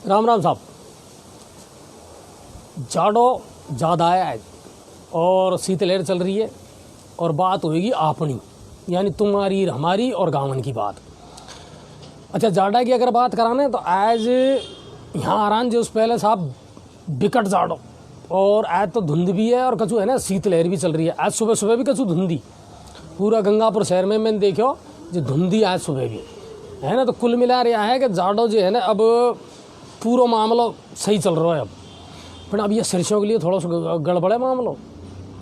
राम राम साहब। जाड़ो ज़्यादा है और शीतलहर चल रही है और बात होगी आपनी, यानी तुम्हारी हमारी और गाँवन की बात। अच्छा, जाड़ा की अगर बात कराने तो आज यहाँ आ रहा जो उस पहले साहब बिकट जाड़ो, और आज तो धुंध भी है और कछु है ना शीतलहर भी चल रही है। आज सुबह सुबह भी कछु धुंधी पूरा गंगापुर शहर में मैंने देखो जो धुंधी आज सुबह भी है ना। तो कुल मिला रहा है कि जाड़ो जो है ना अब पूरा मामला सही चल रहा है अब, पर अब ये सरसों के लिए थोड़ा सा गड़बड़ है मामला।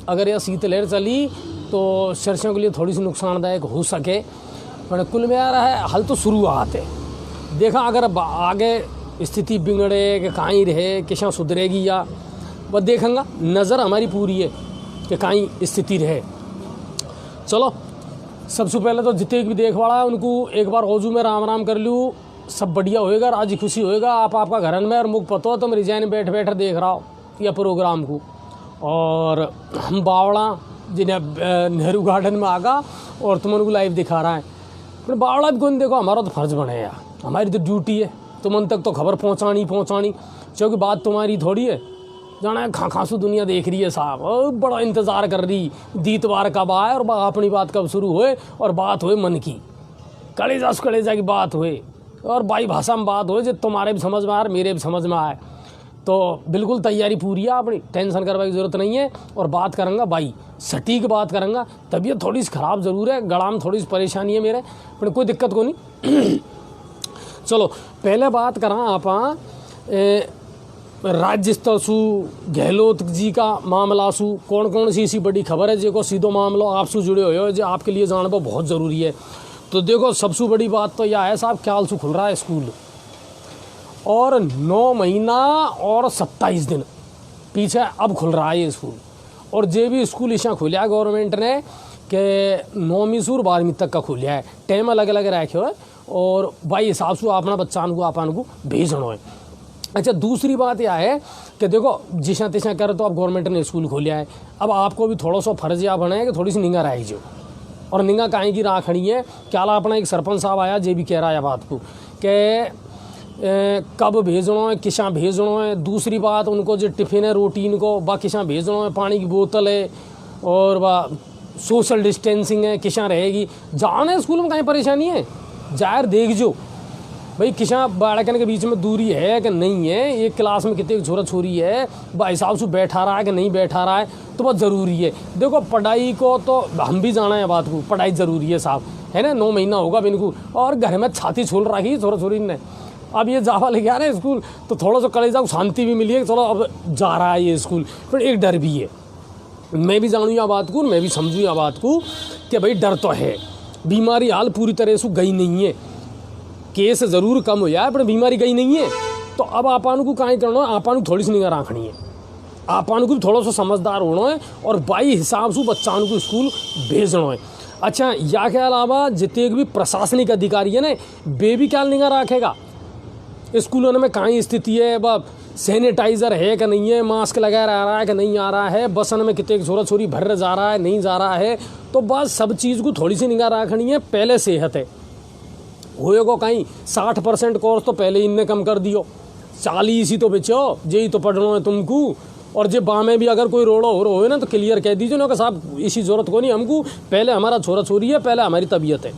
अगर यह शीतलहर चली तो सरसों के लिए थोड़ी सी नुकसानदायक हो सके, पर कुल मिला रहा है हाल तो शुरुआत है। देखा अगर आगे स्थिति बिगड़े कि कहीं रहे किसा सुधरेगी या बस देखेंगे। नज़र हमारी पूरी है कि कहीं स्थिति रहे। चलो सबसे पहले तो जितने भी देख वाला है उनको एक बार ओजू में राम राम कर लूँ। सब बढ़िया होएगा, राजी खुशी होएगा आप आपका घरन में। और मुख पतो तुम रिजाइन बैठ बैठ देख रहा हो या प्रोग्राम को, और हम बावड़ा जिन्हें नेहरू गार्डन में आगा और तुम उनको लाइव दिखा रहा है। फिर बावड़ा भी कौन देखो, हमारा तो फर्ज बने यार, हमारी तो ड्यूटी है तुम तक तो खबर पहुँचानी क्योंकि बात तुम्हारी थोड़ी है। जाना खांसू दुनिया देख रही है साहब, बड़ा इंतज़ार कर रही दीतवार कब आए और अपनी बात कब शुरू हुए, और बात हुए मन की कलेजा से कलेजा की बात हुए और भाई भाषा में बात हुए जो तुम्हारे भी समझ में आए मेरे भी समझ में आए। तो बिल्कुल तैयारी पूरी है अपनी, टेंशन करने की ज़रूरत नहीं है। और बात करूँगा भाई सटीक बात करूँगा। तबीयत थोड़ी सी ख़राब ज़रूर है, गला में थोड़ी सी परेशानी है मेरे, पर कोई दिक्कत को नहीं। चलो पहले बात करा आप राज्य स्तर सु गहलोत जी का मामला सु कौन कौन सी बड़ी खबर है जो सीधो मामलो आपसे जुड़े हुए हो जो आपके लिए जानना बहुत ज़रूरी है। तो देखो सबसे बड़ी बात तो यह है साहब, ख्याल से खुल रहा है स्कूल और 9 महीना और 27 दिन पीछे अब खुल रहा है ये स्कूल। और जे भी स्कूल इसा खुलिया गवर्नमेंट ने कि 9वीं से 12वीं तक का खुलिया है, टाइम अलग अलग रखे हो और भाई हिसाब से अपना बच्चा को आपन को भेजना है। अच्छा, दूसरी बात यह है कि देखो जिसा तिसा कर तो अब गवर्नमेंट ने स्कूल खोलिया है, अब आपको भी थोड़ा सा फर्ज या बना है कि थोड़ी सी निगाह रही जो, और निगाह काहे की राखनी है। क्या अपना एक सरपंच साहब आया जे भी कह रहा है बात को कि कब भेजना है किसा भेजना है। दूसरी बात उनको जो टिफ़िन है रोटीन को बा किसा भेजना है, पानी की बोतल है और बा सोशल डिस्टेंसिंग है किसा रहेगी। जाने स्कूल में कहीं परेशानी है जाहिर देख जो भाई किसा बालकन के बीच में दूरी है कि नहीं है, एक क्लास में कितने छोरा छोरी है भाई हिसाब से बैठा रहा है कि नहीं बैठा रहा है, तो बहुत ज़रूरी है। देखो पढ़ाई को तो हम भी जाना है बात को, पढ़ाई ज़रूरी है साहब, है ना। 9 महीना होगा बिनको और घर में छाती छोड़ रखी छोरा छोरी ने। अब ये जावा लेके आ रहे हैं स्कूल तो थोड़ा सा कलेजा को शांति भी मिली है, चलो अब जा रहा है ये स्कूल। फिर एक डर भी है, मैं भी जानूँ या बात को, मैं भी समझूँ या बात को कि भाई डर तो है। बीमारी हाल पूरी तरह से गई नहीं है, केस ज़रूर कम हो जाए पर बीमारी गई नहीं है। तो अब आपन को कहीं करना है, आपन को थोड़ी सी निगाह रखनी है, आपन को भी थोड़ा सा समझदार होना है और भाई हिसाब से बच्चा को स्कूल भेजना है। अच्छा, या के अलावा जितने भी प्रशासनिक अधिकारी है ना वे भी क्या निगाह रखेगा स्कूलों में कहीं स्थिति है, वह सैनिटाइज़र है कि नहीं है, मास्क लगा रहा है कि नहीं आ रहा है, बसन में कितने छोरा छोरी भर जा रहा है नहीं जा रहा है। तो बस सब चीज़ को थोड़ी सी निगाह रखनी है। पहले सेहत है होएगा कहीं 60% कोर्स तो पहले इनने कम कर दियो, 40 ही तो बचो जे तो पढ़ना है तुमको। और जे बामें भी अगर कोई रोड़ो हो रहा है ना तो क्लियर कह दीजिए ना कि साहब इसी ज़रूरत को नहीं, हमको पहले हमारा छोरा छोरी है, पहले हमारी तबीयत है।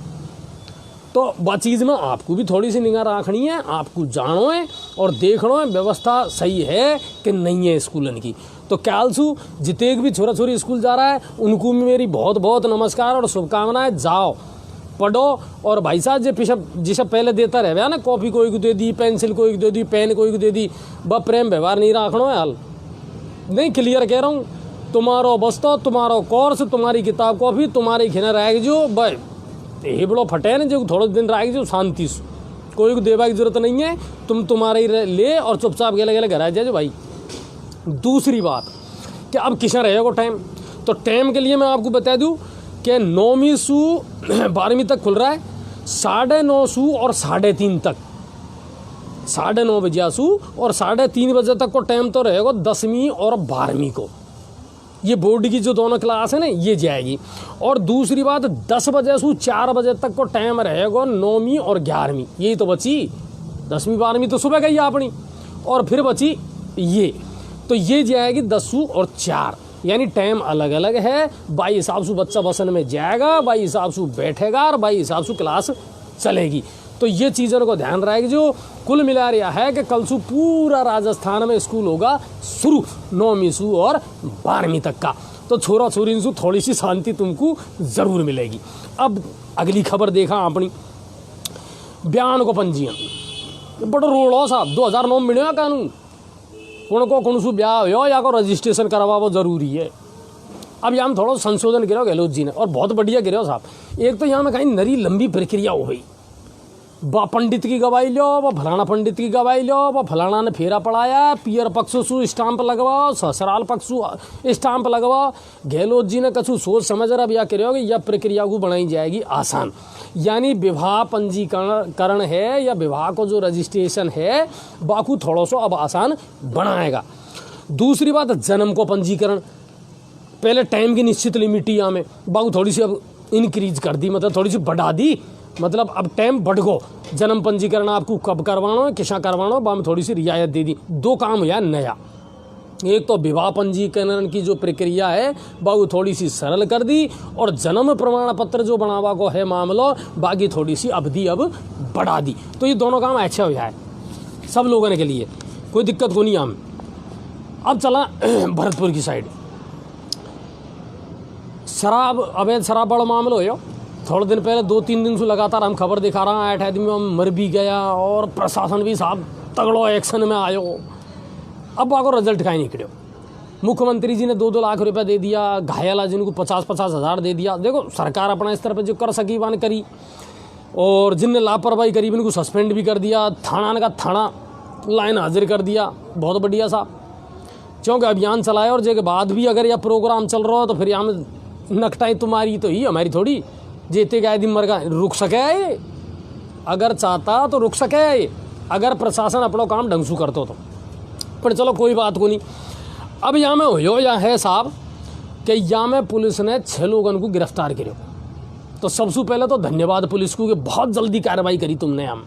तो वह चीज़ में आपको भी थोड़ी सी निगाह रखनी है, आपको जानो है और देखना है व्यवस्था सही है कि नहीं है स्कूलन की। तो क्यालसू जितने भी छोरा छोरी स्कूल जा रहा है उनको भी मेरी बहुत बहुत नमस्कार और शुभकामनाएं। जाओ पढ़ो और भाई साहब जो पीछे जिसे पहले देता रहे ना, कॉपी कोई को दे दी, पेंसिल कोई को दे दी, पेन कोई को दे दी, वह प्रेम व्यवहार नहीं रखना है हाल। नहीं क्लियर कह रहा हूँ, तुम्हारो बस्तो तुम्हारो कोर्स तुम्हारी किताब कॉपी तुम्हारी खिना रह जो भाई ये बड़ो फटे ना जो थोड़े दिन रह जो शांति से, कोई को देवा की जरूरत नहीं है, तुम तुम्हारे ले और चुपचाप गेले गेले घर आ जाए भाई। दूसरी बात कि अब किसा रहेगा टाइम, तो टाइम के लिए मैं आपको बता दूँ कि 9वीं से 12वीं तक खुल रहा है 9:30 से और 3:30 तक, 9:30 बजे से और 3:30 बजे तक को टाइम तो रहेगा 10वीं और 12वीं को। ये बोर्ड की जो दोनों क्लास है ना ये जाएगी। और दूसरी बात 10 बजे से 4 बजे तक को टाइम रहेगा 9वीं और 11वीं, यही तो बची। 10वीं 12वीं तो सुबह गई अपनी, और फिर बची ये, तो ये जाएगी 10 और 4, यानी टाइम अलग अलग है। बाई हिसाब से बच्चा बसन में जाएगा, बाई हिसाब से बैठेगा और बाई हिसाब से क्लास चलेगी। तो ये चीज़ों को ध्यान रखेगी। जो कुल मिला रहा है कि कल से पूरा राजस्थान में स्कूल होगा शुरू 9वीं से और 12वीं तक का। तो छोरा छोरी से थोड़ी सी शांति तुमको ज़रूर मिलेगी। अब अगली खबर देखा अपनी, बयान को पंजीयन बड़ा रोड हो साहब 2009 में मिले कानून उनको कौन सु ब्याह हो या को रजिस्ट्रेशन करवा वो जरूरी है। अब यहाँ थोड़ा संशोधन गिरो गहलोत जी ने और बहुत बढ़िया गिरो साहब। एक तो यहाँ में कहीं नरी लंबी प्रक्रिया हो गई, बा पंडित की गवाही लो, व फलाना पंडित की गवाही लो, व फलाना ने फेरा पढ़ाया, पियर पक्ष सु स्टाम्प लगवाओ, ससुराल पक्ष स्टाम्प लगवाओ। गहलोत जी ने कछु सोच समझ रहा या करोगे, यह प्रक्रिया को बनाई जाएगी आसान। यानी विवाह पंजीकरण है या विवाह को जो रजिस्ट्रेशन है बाकू थोड़ा सा अब आसान बनाएगा। दूसरी बात जन्म को पंजीकरण, पहले टाइम की निश्चित लिमिट यहाँ में बाकू थोड़ी सी अब इनक्रीज कर दी, मतलब थोड़ी सी बढ़ा दी, मतलब अब टाइम बढ़ गो। जन्म पंजीकरण आपको कब करवाना है, किसा करवाना है, बाम थोड़ी सी रियायत दे दी। 2 काम हुआ नया, एक तो विवाह पंजीकरण की जो प्रक्रिया है वो थोड़ी सी सरल कर दी, और जन्म प्रमाण पत्र जो बनावा को है मामला बाकी थोड़ी सी अवधि अब बढ़ा दी। तो ये दोनों काम अच्छा हो जाए सब लोगों के लिए, कोई दिक्कत को नहीं। हम अब चला भरतपुर की साइड, शराब अवैध शराब बड़ा मामला हो। थोड़े दिन पहले 2-3 दिन से लगातार हम खबर दिखा रहा है, 8 आदमी मर भी गया और प्रशासन भी साहब तगड़ो एक्शन में आयो। अब आगो रिजल्ट कहीं निकलो। मुख्यमंत्री जी ने 2-2 लाख रुपए दे दिया, घायल जिनको 50-50 हज़ार दे दिया। देखो सरकार अपना स्तर पर जो कर सकी बान करी, और जिनने लापरवाही करी इनको सस्पेंड भी कर दिया, थाना का थाना लाइन हाजिर कर दिया। बहुत बढ़िया साहब, क्योंकि अभियान चलाया और जे के बाद भी अगर यह प्रोग्राम चल रहा हो तो फिर यहाँ में नकटाई तुम्हारी तो ही हमारी थोड़ी। जेते गए दिन मर गए, रुक सके ये, अगर चाहता तो रुक सके ये, अगर प्रशासन अपना काम ढंग से करते तो। पर चलो कोई बात को नहीं। अब यहाँ में हो या है साहब कि यहाँ में पुलिस ने 6 लोगों को गिरफ्तार करो। तो सबसे पहले तो धन्यवाद पुलिस को कि बहुत जल्दी कार्रवाई करी तुमने। हम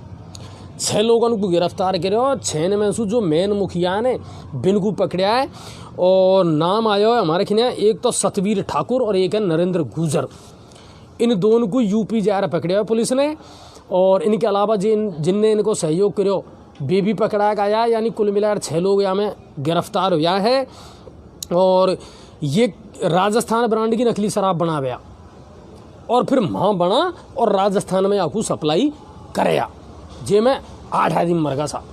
6 लोगों को गिरफ्तार करो। 6 में से जो मेन मुखिया ने बिन को पकड़ा है, और नाम आया है हमारे खिने, एक तो सतवीर ठाकुर और एक है नरेंद्र गुजर। इन दोनों को यूपी जा रहा पकड़ा है पुलिस ने, और इनके अलावा जिनने इनको सहयोग करो वे भी पकड़ा गया। यानी कुल मिलाकर 6 लोग यहाँ में गिरफ्तार हुआ है। और ये राजस्थान ब्रांड की नकली शराब बना गया और फिर वहाँ बना और राजस्थान में आपको सप्लाई कराया, जे में 8 आदमी मर गया साहब।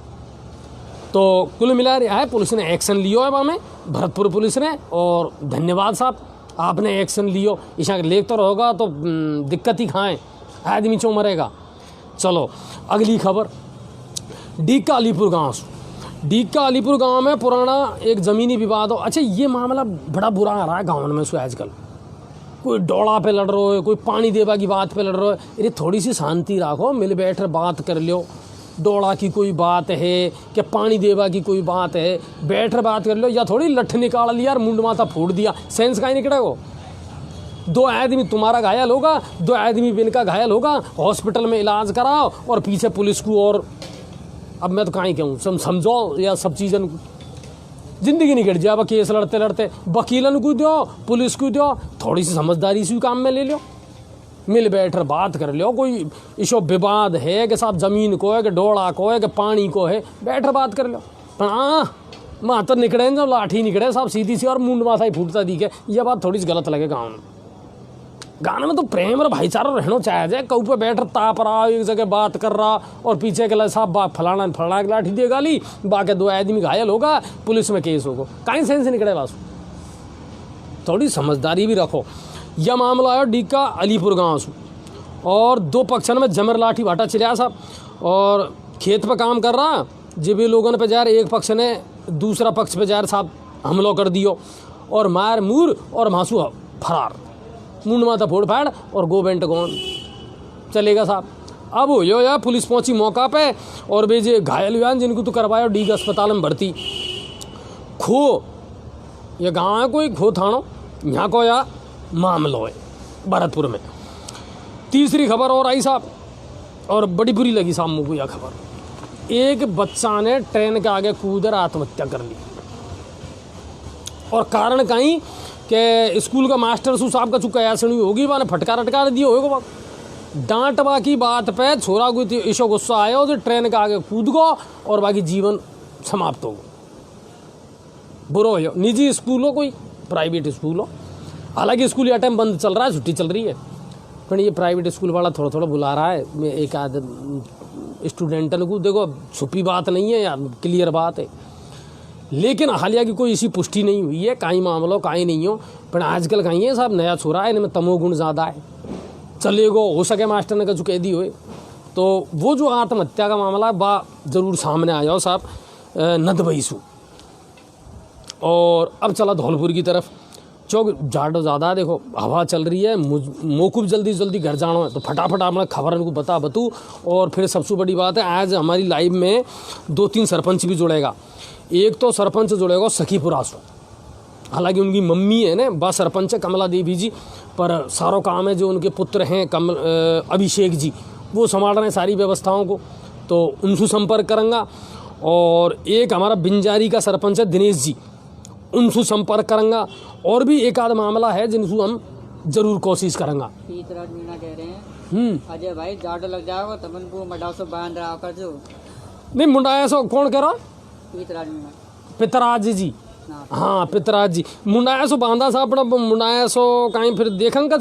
तो कुल मिला रहा है पुलिस ने एक्शन लियो है वहाँ में, भरतपुर पुलिस ने, और धन्यवाद साहब आपने एक्शन लियो। ईशा लेख तो रहोगा तो दिक्कत ही खाएं, आदमी चो मरेगा। चलो अगली खबर, डीका अलीपुर गांव से। डीका अलीपुर गांव में पुराना एक ज़मीनी विवाद हो। अच्छा ये मामला बड़ा बुरा आ रहा है गाँव में उसको आजकल। कोई डोड़ा पे लड़ रहा है, कोई पानी देवा की बात पे लड़ रहा है। अरे थोड़ी सी शांति रखो, मिल बैठ बात कर लो। डोड़ा की कोई बात है कि पानी देवा की कोई बात है, बैठ बात कर लो। या थोड़ी लठ निकाल लिया और मुंड माथा फोड़ दिया, सेंस का ही निकले वो। 2 आदमी तुम्हारा घायल होगा, 2 आदमी बिन का घायल होगा, हॉस्पिटल में इलाज कराओ और पीछे पुलिस को। और अब मैं तो कहीं कहूँ समझो या सब चीज़ें जिंदगी निकट जाए। अब केस लड़ते लड़ते वकीलन को दो, पुलिस को दो, थोड़ी सी समझदारी से काम में ले लो, मिल बैठ बात कर लो। कोई इशो विवाद है कि साहब ज़मीन को है कि डोड़ा को है कि पानी को है, बैठ बात कर लो। पर हाँ मातर निकले जब लाठी निकले साहब सीधी सी और मुंड माथा ही फूटता दिखे, यह बात थोड़ी सी गलत लगे। गाँव में तो प्रेम और भाईचारा रहना चाहिए। कहू पे बैठ ताप रहा, एक जगह बात कर रहा और पीछे के साहब बा फलाना फलाना की लाठी दे गाली, बाकी 2 आदमी घायल होगा, पुलिस में केस होगा। कहीं सेंस निकले बस, थोड़ी समझदारी भी रखो। यह मामला है डीका अलीपुर गांव से, और 2 पक्षन में जमर लाठी भाटा चिलिया साहब, और खेत पर काम कर रहा जब ये लोगों पे जा रहे, एक पक्ष ने दूसरा पक्ष पे जा रहे साहब हमला कर दियो और मार मूर और मासू फरार, मुंड माथा फोड़ फाड़ और गोबेंट गोन चलेगा साहब। अब हो या पुलिस पहुंची मौका पे और वे जो घायल हुआ जिनको तो करवाया डीगा अस्पताल में भर्ती। खो ये गाँव है कोई खो थानो, यहाँ को या मामला है भरतपुर में। तीसरी खबर और आई साहब, और बड़ी बुरी लगी साहब मुझको यह खबर। एक बच्चा ने ट्रेन के आगे कूदकर आत्महत्या कर ली। और कारण कहीं कि स्कूल का मास्टर साहब का चुका ऐसा नहीं होगी, मैंने फटकार दिए होगा। डांटवा की बात पे छोरा को ईशो गुस्सा आया तो ट्रेन के आगे कूद गो और बाकी जीवन समाप्त हो। बुरो हो निजी स्कूल हो कोई प्राइवेट स्कूल हो, हालांकि स्कूल या टाइम बंद चल रहा है, छुट्टी चल रही है, पर ये प्राइवेट स्कूल वाला थोड़ा थोड़ा बुला रहा है। मैं एक आध स्टूडेंटन को देखो, छुपी बात नहीं है या क्लियर बात है, लेकिन हालिया की कोई इसी पुष्टि नहीं हुई है, कहीं मामलो कहीं नहीं हो। पर आजकल कहीं है साहब नया छोरा है, इनमें तमोगुण ज़्यादा है, चलेगो हो सके मास्टर ने कछु कह दी हुए। तो वो जो आत्महत्या का मामला बा जरूर सामने आ जाओ साहब नदबईसू। और अब चला धौलपुर की तरफ, चौक झाड़ ज़्यादा देखो, हवा चल रही है, मोकूब जल्दी घर जाना है तो फटाफट अपना खबर को बतू। और फिर सबसे बड़ी बात है, आज हमारी लाइव में 2-3 सरपंच भी जुड़ेगा। एक तो सरपंच जुड़ेगा सखीपुरा से, हालांकि उनकी मम्मी है ना बा सरपंच है कमला देवी जी, पर सारों काम है जो उनके पुत्र हैं अभिषेक जी, वो संभाल रहे हैं सारी व्यवस्थाओं को, तो उनसे संपर्क करूँगा। और एक हमारा बिंजारी का सरपंच है दिनेश जी, उनसे संपर्क करूँगा। और भी एक आध मामला है जिनसे हम जरूर कोशिश करेंगे। मीना कह रहे हैं अजय भाई जाडो लग जाओगे तब उनको मडाव से बांध रहा कर जो नहीं मुंडाया सो कौन कह रहा? पितराज जी, हाँ पितराज जी मुंडाया सो बांधा सा अपना मुंडाया सो कहीं फिर देखन का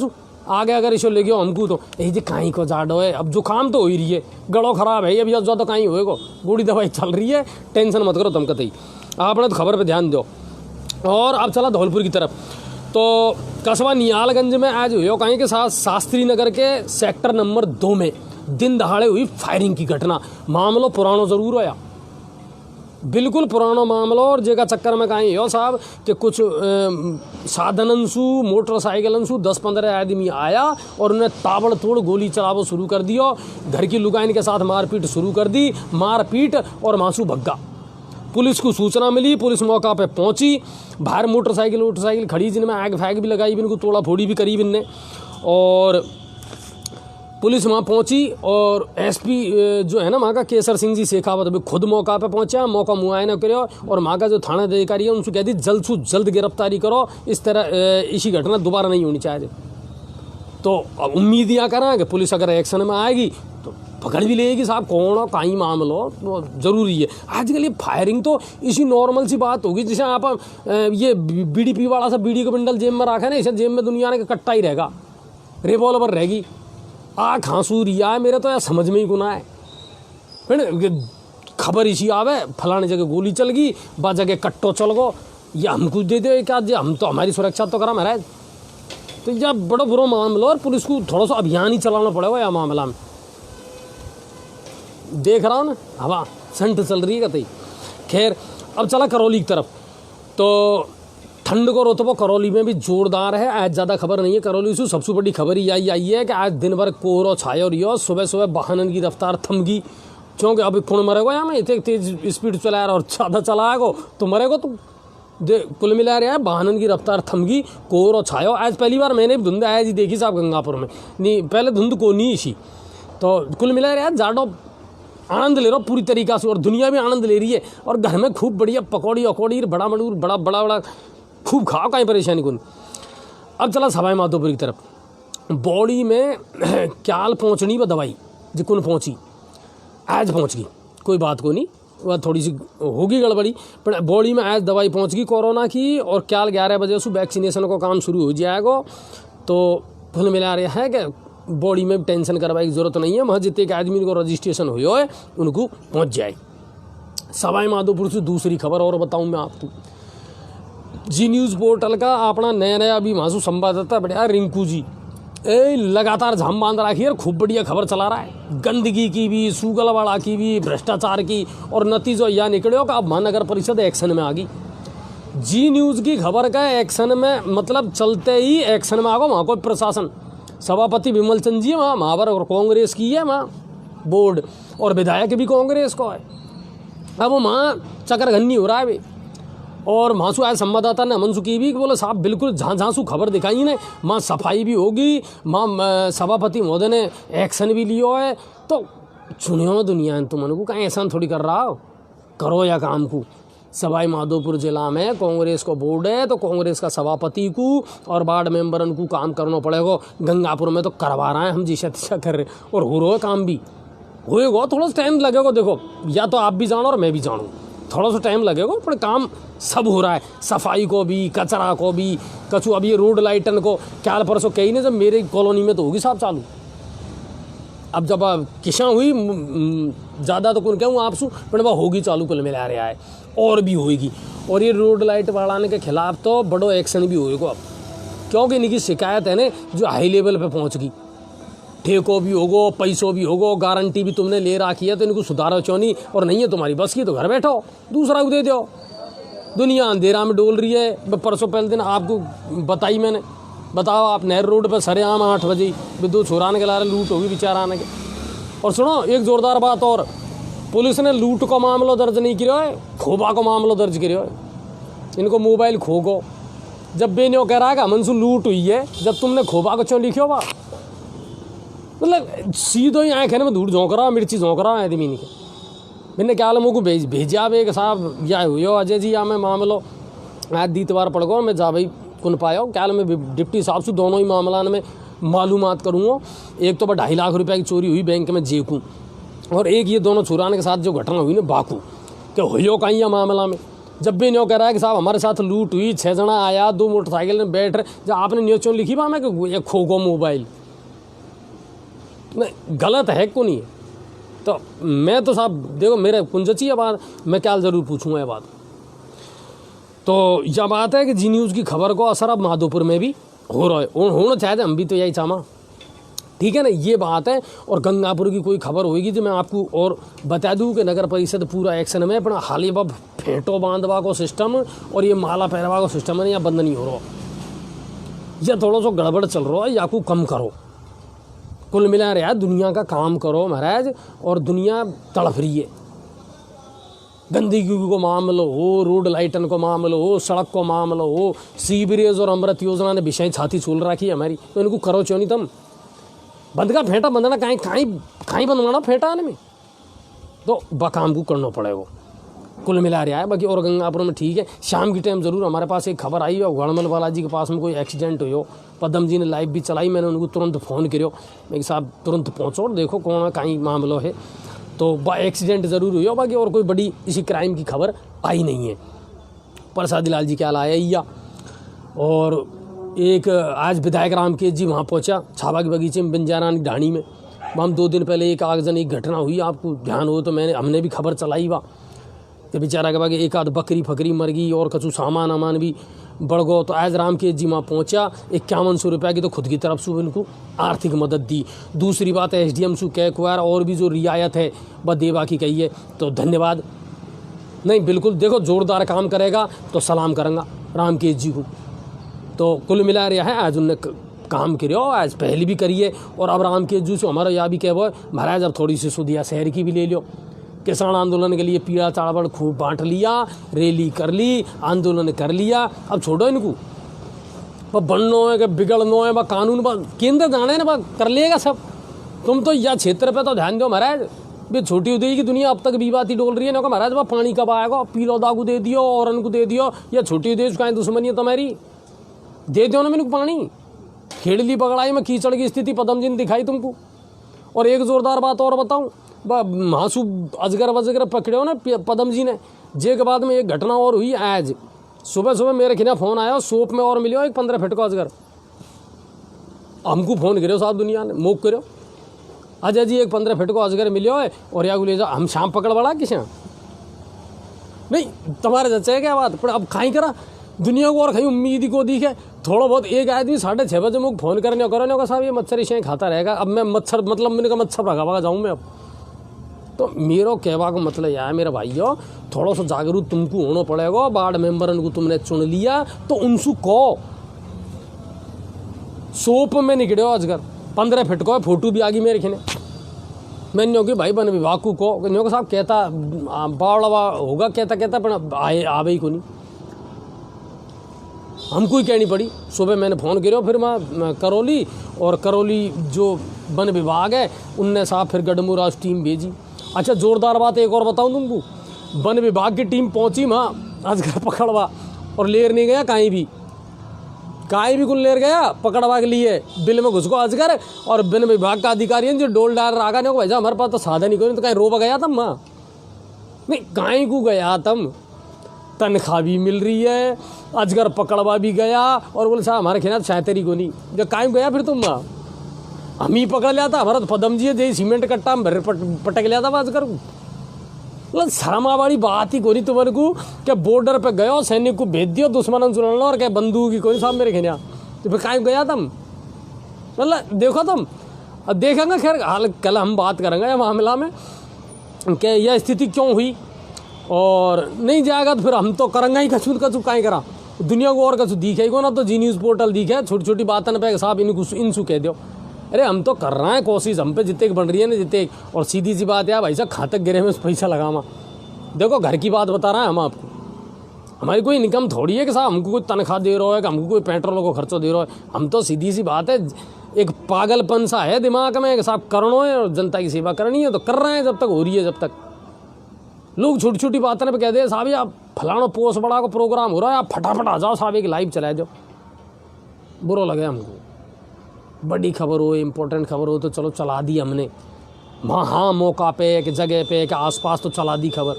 आगे अगर इशो ले गयो हमको तो यही जी कहीं को जाडो है। अब जुकाम तो हो ही रही है, गड़ो खराब है, अभी ज़्यादा कहीं होएगो, गोली दवाई चल रही है, टेंशन मत करो तुम कतई, आपने तो खबर पे ध्यान दो। और अब चला धौलपुर की तरफ, तो कस्बा नियालगंज में आज हुई कहीं के साथ शास्त्री नगर के सेक्टर नंबर 2 में दिन दहाड़े हुई फायरिंग की घटना। मामलो पुरानो ज़रूर होया, बिल्कुल पुराना मामला, और जेका चक्कर में कहीं हो साहब कि कुछ साधनंसु मोटरसाइकिलंसु 10-15 आदमी आया और उन्हें ताबड़तोड़ गोली चलावो शुरू कर दिया, घर की लुगाइन के साथ मारपीट शुरू कर दी, मारपीट और मासू भग्गा। पुलिस को सूचना मिली, पुलिस मौका पे पहुंची, बाहर मोटरसाइकिल खड़ी जिनमें आग फैग भी लगाई, इनको तोड़ा फोड़ी भी करी इनने, और पुलिस वहाँ पहुंची। और एसपी जो है ना वहाँ का केसर सिंह जी शेखावत भी खुद मौका पे पहुंचा, मौका मुआयना करो, और वहाँ का जो थाना अधिकारी है उनसे कह दी जल्द से जल्द गिरफ्तारी करो, इस तरह इसी घटना दोबारा नहीं होनी चाहिए। तो अब उम्मीद यह करें कि पुलिस अगर एक्शन में आएगी तो पकड़ भी लेगी साहब कौन हो कहीं मामलो, तो जरूरी है। आजकल ये फायरिंग तो इसी नॉर्मल सी बात होगी, जैसे आप ये बीडीपी वाला सा बीड़ी का बंडल जेब में रखा है ना, इसे जेब में दुनिया ने कट्टा ही रहेगा, रिवॉल्वर रहेगी। खांसू रिया है मेरे तो यार समझ में ही गुना है खबर इसी आवे फलाने जगह गोली चल गई, बा जगह कट्टो चल गो, ये हमको दे दो क्या, हम तो हमारी सुरक्षा तो करा महाराज। तो यह बड़ा बुरा मामला, और पुलिस को थोड़ा सा अभियान ही चलाना पड़ेगा यह मामला में। देख रहा हूँ ना हवा संट चल रही है कतई। खैर अब चला करौली की तरफ, तो ठंड को रोतबो करौली में भी जोरदार है। आज ज़्यादा खबर नहीं है करौली से, सबसे बड़ी खबर ही आई है कि आज दिन भर कोहरो छायो रियो, सुबह सुबह वाहनन की रफ्तार थम गई, क्योंकि अभी कौन मरेगो यहाँ में इतने तेज स्पीड चला रहा और ज़्यादा चलाएगो तो मरेगो तुम। कुल मिला रहा है वाहनन की रफ्तार थम गई, कोहरो छायो। आज पहली बार मैंने भी धुंध आया जी देखी साहब गंगापुर में, नहीं पहले धुंध को नहीं इसी। तो कुल मिला रहा है जाडो आनंद ले रहा पूरी तरीक़ा से, और दुनिया भी आनंद ले रही है, और घर में खूब बढ़िया पकौड़ी अकौड़ी बड़ा मड़ूर बड़ा बड़ा बड़ा खूब खाओ, कहीं परेशानी को नहीं। अब चला सवाई माधोपुर की तरफ, बॉडी में क्याल पहुँचनी व दवाई जिकुन पहुँची, आज पहुँच गई, कोई बात को नहीं, वह थोड़ी सी होगी गड़बड़ी, पर बॉडी में आज दवाई पहुँच गई कोरोना की, और क्याल 11 बजे से वैक्सीनेशन का काम शुरू हो जाएगा। तो कुल मिला रहा है कि बॉडी में टेंशन करवाने की जरूरत नहीं है, वहाँ जितने के आदमी को रजिस्ट्रेशन हुई है उनको पहुँच जाए। सवाई माधोपुर से दूसरी खबर और बताऊँ मैं आपको, जी न्यूज़ पोर्टल का अपना नया अभी वहाँ से संवाददाता बढ़िया रिंकू जी लगातार झाम बांध रखी है, खूब बढ़िया खबर चला रहा है, गंदगी की भी, सुगलवाड़ा की भी, भ्रष्टाचार की, और नतीजों यह निकले का अब महानगर परिषद एक्शन में आ गई। जी न्यूज़ की खबर का एक्शन में मतलब चलते ही एक्शन में आ गो वहाँ को प्रशासन, सभापति विमल चंद जी वहाँ महावर और कांग्रेस की है वहाँ बोर्ड, और विधायक भी कांग्रेस को है। अब वहाँ चक्करघन्नी हो रहा है। और वहाँ आए संवाददाता ने अमन की भी बोले साहब बिल्कुल जहाँ सू खबर दिखाई ने वहाँ सफाई भी होगी, वहाँ सभापति महोदय ने एक्शन भी लिया है। तो चुनियो दुनिया ने तुमन को कहीं ऐसा थोड़ी कर रहा हो, करो या काम को। सवाई माधोपुर जिला में कांग्रेस को बोर्ड है तो कांग्रेस का सभापति को और वार्ड मेंबरन को काम करना पड़ेगा। गंगापुर में तो करवा रहे हैं हम जिसे तिशा कर रहे और हो रहा है काम भी होएगा, थोड़ा सा टाइम लगेगा। देखो या तो आप भी जानो और मैं भी जानूँ, थोड़ा सा टाइम लगेगा पर काम सब हो रहा है। सफाई को भी, कचरा को भी, कछु अब ये रोड लाइटन को क्या परसों कही नहीं, जब मेरे कॉलोनी में तो होगी साहब चालू। अब जब किसा हुई ज़्यादा तो कौन कहूँ आपसू, पर वह होगी चालू कुल मिला रहा है और भी होगी। और ये रोड लाइट बढ़ाने के खिलाफ तो बड़ो एक्शन भी होएगा अब, क्योंकि इनकी शिकायत है ना जो हाई लेवल पे पहुंच गई। ठेको भी होगो, पैसों भी होगो, गारंटी भी तुमने ले रखी है तो इनको सुधारो क्यों नहीं। और नहीं है तुम्हारी बस की तो घर बैठो दूसरा को दे दो। दुनिया अंधेरा में डोल रही है। परसों पहले दिन आपको बताई मैंने, बताओ आप नेहरू रोड पर सरेआम 8 बजे विद्युत छोराने के ला रहे लूट होगी बेचारा आने के। और सुनो एक जोरदार बात और, पुलिस ने लूट को मामला दर्ज नहीं किया है, खोबा को मामला दर्ज किया है। इनको मोबाइल खो गो, जब बेनियो कह रहा है कि मनसू लूट हुई है, जब तुमने खोबा को क्यों लिखो बा, मतलब सीधो ही आँख में धूड़ झोंक रहा, मिर्ची झोंक रहा है आदमी के। मैंने क्या मुझको भेजा बे साहब या हुई अजय जी या मैं मामलो आज दीतवार पड़ गो मैं जा भाई कुन पाया क्या मैं डिप्टी साहब से दोनों ही मामला में मालूमात करूँगा। एक तो 2.5 लाख रुपये की चोरी हुई बैंक में जेकू, और एक ये दोनों चुराने के साथ जो घटना हुई ना बाकू कि हो कहीं या मामला में। जब भी न्यो कह रहा है कि साहब हमारे साथ लूट हुई, 6 जना आया, 2 मोटरसाइकिल में बैठ रहे, जब आपने न्यो क्यों लिखी बा मैं कि ये खो गो मोबाइल, नहीं गलत है को नहीं है। तो मैं तो साहब देखो मेरे कुंजची है बात, मैं क्या ज़रूर पूछूंगा ये बात। तो यह बात है कि जी न्यूज़ की खबर को असर अब माधोपुर में भी हो रहा है, होना चाहते हम भी तो यही चामा, ठीक है ना, ये बात है। और गंगापुर की कोई खबर होगी तो मैं आपको और बता दूं कि नगर परिषद पूरा एक्शन में अपना हाल ही बब फेंटो बांधवा को सिस्टम और ये माला पहरवा को सिस्टम है या बंद नहीं हो रहा, या थोड़ा सा गड़बड़ चल रहा है या को कम करो। कुल मिला रहा दुनिया का काम करो महाराज, और दुनिया तड़फ रही है। गंदगी को मामलो हो, रोड लाइटन को मामलो हो, सड़क को मामलो हो, सीवरेज और अमृत योजना ने विषय छाती छोल रखी है हमारी, तो इनको करो क्यों नहीं तुम। बंद का फेंटा बंदना कहीं बंदवाना फेंटा में, तो बकाम को करना पड़ेगा। कुल मिला रहा है बाकी। और गंगापुर में ठीक है, शाम की टाइम ज़रूर हमारे पास एक खबर आई है गणमल बालाजी के पास में कोई एक्सीडेंट हो। पदम जी ने लाइव भी चलाई, मैंने उनको तुरंत फ़ोन करो, मैं साहब तुरंत पहुँचो देखो कौन कहीं मामला है। तो एक्सीडेंट ज़रूर हुई हो बाकी, और कोई बड़ी इसी क्राइम की खबर आई नहीं है। प्रसाद लाल जी क्या लाया या। और एक आज विधायक रामकेश जी वहाँ पहुँचा छावा के बगीचे में बंजारानी ढाणी में। हम 2 दिन पहले एक आगजन एक घटना हुई, आपको ध्यान हो तो हमने भी खबर चलाई बा कि बेचारा के बाकी एक आध बकरी फकरी मर गई और कछु सामान अमान भी बढ़ गो। तो आज रामकेश जी वहाँ पहुँचा, 5100 रुपये की तो खुद की तरफ से इनको आर्थिक मदद दी। दूसरी बात है SDM सु कैकवार और भी जो रियायत है वह देवा की कही है, तो धन्यवाद। नहीं बिल्कुल देखो जोरदार काम करेगा तो सलाम करूँगा रामकेश जी को। तो कुल मिला रहा है आज उनने काम करो, आज पहले भी करिए। और अब रामकेश जी से हमारा यह भी कह महाराज अब थोड़ी सी सुधिया शहर की भी ले लो। किसान आंदोलन के लिए पीड़ा चावल खूब बांट लिया, रैली कर ली, आंदोलन कर लिया, अब छोड़ो इनको। वह बननो है कि बिगड़नो है, वह कानून केंद्र जाने ना कर लेगा सब। तुम तो यह क्षेत्र पे तो ध्यान दो महाराज। भी छोटी उदय की दुनिया अब तक भी बात ही डोल रही है ना कि महाराज वह पानी कब आएगा, पीलो दागू दे दियो और उनको दे दियो, या छोटी उदय का दुश्मनी है तुम्हारी, दे दो ना मैंने पानी। खेड़ली पकड़ाई में कीचड़ की स्थिति पदम जी ने दिखाई तुमको। और एक जोरदार बात और बताऊं, महासू अजगर वजगर पकड़े हो ना पदम जी ने, जे के बाद में एक घटना और हुई। आज सुबह सुबह मेरे खिना फ़ोन आया, सोप में और मिले एक 15 फीट का अजगर। हमको फ़ोन करो साहब दुनिया ने, मोक करो अजय जी एक 15 फीट को अजगर मिले हो और या ले जाओ। हम शाम पकड़ बड़ा किस नहीं तुम्हारे जच्चे क्या बात, पर अब खाई करा दुनिया को और कहीं उम्मीद को दी है थोड़ा बहुत। एक आदमी 6:30 बजे मुझे फ़ोन करने का साहब ये मच्छर इसे खाता रहेगा। अब मैं मच्छर मतलब मैंने कहा मच्छर भगा जाऊँ मैं अब। तो मेरा कहवा का मतलब यह है मेरे भाइयों, थोड़ा सा जागरूक तुमको होना पड़ेगा। वार्ड मेंबर को तुमने चुन लिया तो उनसे कहो सोप में निकले हो अजगर 15 फीट को, फोटो भी आ गई मेरे खिने। मैंने कि भाई वन विभाग को साहब कहता बावड़ा होगा कहता पर आवे ही को नहीं। हमको ही कहनी पड़ी। सुबह मैंने फ़ोन करो फिर मैं करौली, और करौली जो वन विभाग है उनने साहब फिर गढ़मुरा टीम भेजी। अच्छा ज़ोरदार बात एक और बताऊँ तुमको, वन विभाग की टीम पहुंची वहाँ अजगर पकड़वा, और लेर नहीं गया कहीं भी कुल लेर गया पकड़वा के लिए। बिल में घुस को अजगर, और वन विभाग का अधिकारी है जो डोल डाल रहा ने भाई हमारे पास तो साधन ही कोई, तो कहीं रोबा गया तम वहाँ नहीं, कहीं को गया तम, तनख्वाह भी मिल रही है, अजगर पकड़वा भी गया, और बोले साहब हमारे खिलाफ शायद को नहीं, जब कहीं गया फिर तुम वहाँ हम ही पकड़ लिया था। हमारा तो पदम जी जय सीमेंट कट्टा हम भर पटक लिया था अजगर को। मतलब शर्मा वाली बात ही कोई तुम्हारे को, क्या बॉर्डर पे गयो सैनिक को भेज दियो दुश्मन सुन लो, और क्या बंदूक की कोई साहब मेरे खिया, तो फिर कहीं गया तुम, मतलब देखो तुम। अब देखेंगे खैर हाल कल हम बात करेंगे ये मामला में कि यह स्थिति क्यों हुई, और नहीं जाएगा तो फिर हम तो करेंगे ही कछू कहीं करा दुनिया को, और कछू दिखे को ना तो जी न्यूज़ पोर्टल दिखे छोटी छोटी बातों पे साहब इनसू कह दो। अरे हम तो कर रहे हैं कोशिश, हम पे जितने बन रही है ना जितने, और सीधी सी बात है भाई साहब खातक गिरे में पैसा लगावा। देखो घर की बात बता रहे हैं हम आपको, हमारी कोई इनकम थोड़ी है कि साहब हमको कोई तनख्वाह दे रहा है कि हमको कोई पेट्रोल को खर्चो दे रहा है। हम तो सीधी सी बात है, एक पागलपन सा है दिमाग में कि साहब करना है और जनता की सेवा करनी है, तो कर रहे हैं जब तक हो रही है। जब तक लोग छोटी छोटी बातें पे कह दे साहब ये आप फलाना पोस्ट बड़ा का प्रोग्राम हो रहा है, आप फटाफट आ जाओ साहब एक लाइव चलाए जाओ, बुरा लगे हमको। बड़ी खबर हो इम्पोर्टेंट खबर हो तो चलो चला दी हमने वहाँ, हाँ मौका पे एक जगह पे के आसपास तो चला दी खबर,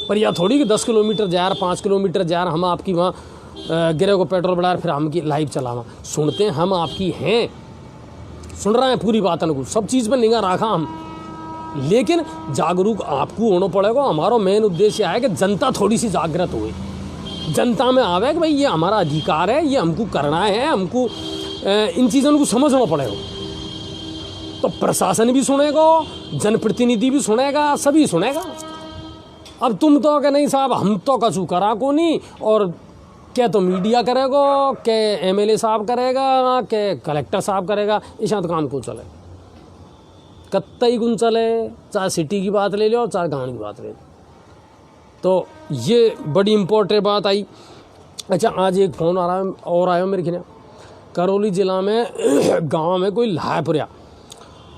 पर यह थोड़ी कि 10 किलोमीटर जा रहा 5 किलोमीटर जा रहा हम आपकी वहाँ गिरे को पेट्रोल बढ़ा फिर हम की लाइव चलावा। सुनते हैं हम आपकी हैं, सुन रहे हैं पूरी बातों को, सब चीज़ पर निगाह रखा हम, लेकिन जागरूक आपको होना पड़ेगा। हमारा मेन उद्देश्य है कि जनता थोड़ी सी जागृत हो, जनता में आवे कि भाई ये हमारा अधिकार है, ये हमको करना है, हमको इन चीज़ों को समझना पड़ेगा। तो प्रशासन भी सुनेगा, जनप्रतिनिधि भी सुनेगा, सभी सुनेगा। अब तुम तो क्या नहीं साहब हम तो कछु करा को नहीं, और क्या तो मीडिया करेगा, क्या एमएलए साहब करेगा, क्या कलेक्टर साहब करेगा, इस तो काम को चले कत्तई गुण चले, चाहे सिटी की बात ले लो चाहे गाँव की बात ले लो। तो ये बड़ी इम्पोर्टेंट बात आई। अच्छा आज एक फ़ोन आ रहा है और आया मेरे ख्याल करौली ज़िला में गांव में कोई लहायपुरा,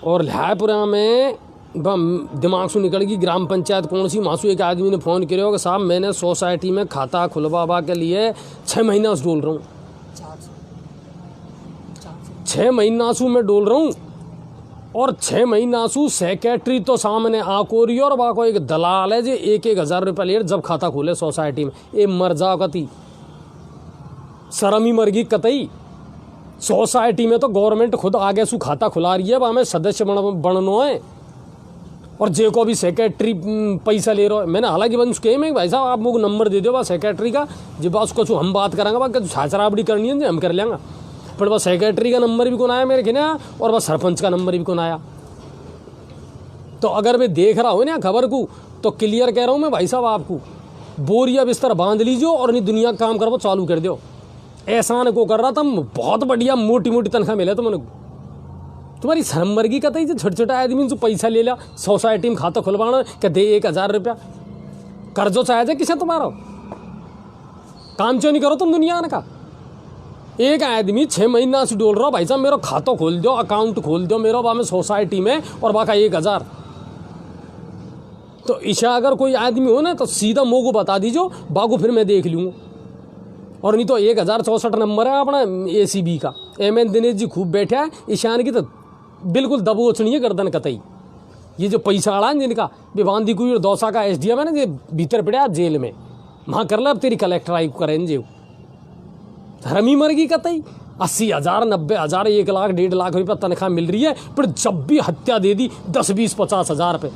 और लहायपुरा में दिमाग से निकल गई ग्राम पंचायत कौन सी मासू, एक आदमी ने फ़ोन किया कि साहब मैंने सोसाइटी में खाता खुलवावा के लिए 6 महीना से डोल रहा हूँ, 6 महीना से मैं डोल रहा हूँ, और 6 महीना से सेक्रेटरी तो सामने आको रही और वहाँ को एक दलाल है जो 1,000 रुपये ले जब खाता खोले सोसाइटी में। ये मर जाओ कती शर्मी मरगी कतई, सोसाइटी में तो गवर्नमेंट खुद आगे सु खाता खुला रही है, वहाँ में सदस्य बननो है, और जे को भी सेक्रेटरी पैसा ले रहा है। मैंने हालांकि बंद कहे मैं भाई साहब आप मुझे नंबर दे दो बस सेक्रेटरी का, जब बात उसको हम बात करेंगे बात छाछराबड़ी करनी है हम कर लेंगे, पर बस सेक्रेटरी का नंबर भी कौन आया मेरे खिया, और बस सरपंच का नंबर भी कौन आया। तो अगर मैं देख रहा हूँ ना खबर को तो क्लियर कह रहा हूँ मैं भाई साहब आपको, बोरिया बिस्तर बांध लीजिए और नहीं दुनिया का काम करवा चालू कर दो। एहसान को कर रहा था बहुत बढ़िया मोटी मोटी तनख्वाह मिले तो मैंने तुम्हारी शर्म मरगी कतई जो छोटे छोटे आदमी से पैसा ले लिया सोसाइटी में खाता खुलवाना क्या दे 1,000 रुपया कर्जो चाहे जाए किसे तुम्हारा काम क्यों नहीं करो तुम दुनिया का। एक आदमी 6 महीना से डोल रहा भाई साहब मेरा खाता खोल दो अकाउंट खोल दो मेरा वहाँ में सोसाइटी में और बाका 1,000। तो ईशा अगर कोई आदमी हो ना तो सीधा मोह को बता दीजिए बागू फिर मैं देख लूँगा। और नहीं तो 1064 नंबर है अपना ACB का, MN दिनेश जी खूब बैठे हैं। ईशान की तो बिल्कुल दबोचनी है गर्दन कतई। ये जो पैसा आड़ा है जिनका विवान कुई और दौसा का SDM है ना, जो भीतर पड़ा जेल में, वहाँ कर ला अब तेरी कलेक्टर आई करें जे धर्मी मरगी कतई। 80,000 90,000 1 लाख 1.5 लाख रुपये तनख्वाह मिल रही है, पर जब भी हत्या दे दी 10 20 50 हज़ार रुपये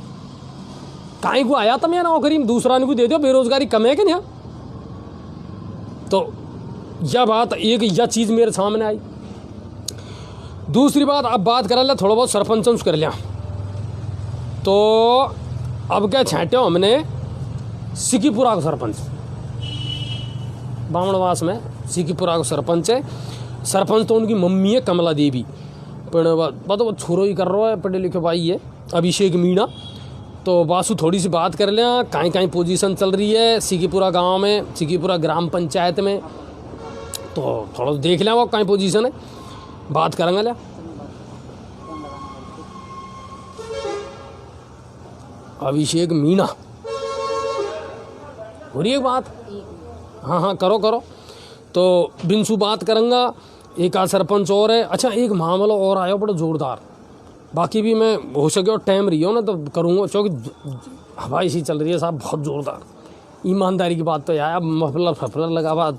काहीं को आया था मैं नौकरी में दूसरा को दे दो, बेरोजगारी कम है कि नहीं। तो यह बात एक यह चीज़ मेरे सामने आई। दूसरी बात अब बात कर लिया थोड़ा बहुत सरपंचों से कर लिया, तो अब क्या छाटे हो हमने सिकीपुरा का सरपंच, बामणवास में सिकीपुरा का सरपंच है। सरपंच तो उनकी मम्मी है कमला देवी, पर वो छोरो ही कर रहा है पढ़े लिखे भाई है अभिषेक मीणा। तो वासु थोड़ी सी बात कर लें कहीं कहीं पोजीशन चल रही है सिकीपुरा गांव में, सिकीपुरा ग्राम पंचायत में। तो थोड़ा देख लिया वो कहीं पोजीशन है, बात करेंगे लिया। अभिषेक मीणा हो रही है बात? हाँ हाँ करो करो। तो बिंसु बात करूँगा, एक आ सरपंच और है। अच्छा एक मामला और आया बड़ा जोरदार, बाकी भी मैं हो सके और टाइम रही हो ना तो करूँगा, क्योंकि हवा इसी चल रही है साहब बहुत जोरदार। ईमानदारी की बात तो यार, अब मफलर फफलर लगा बात।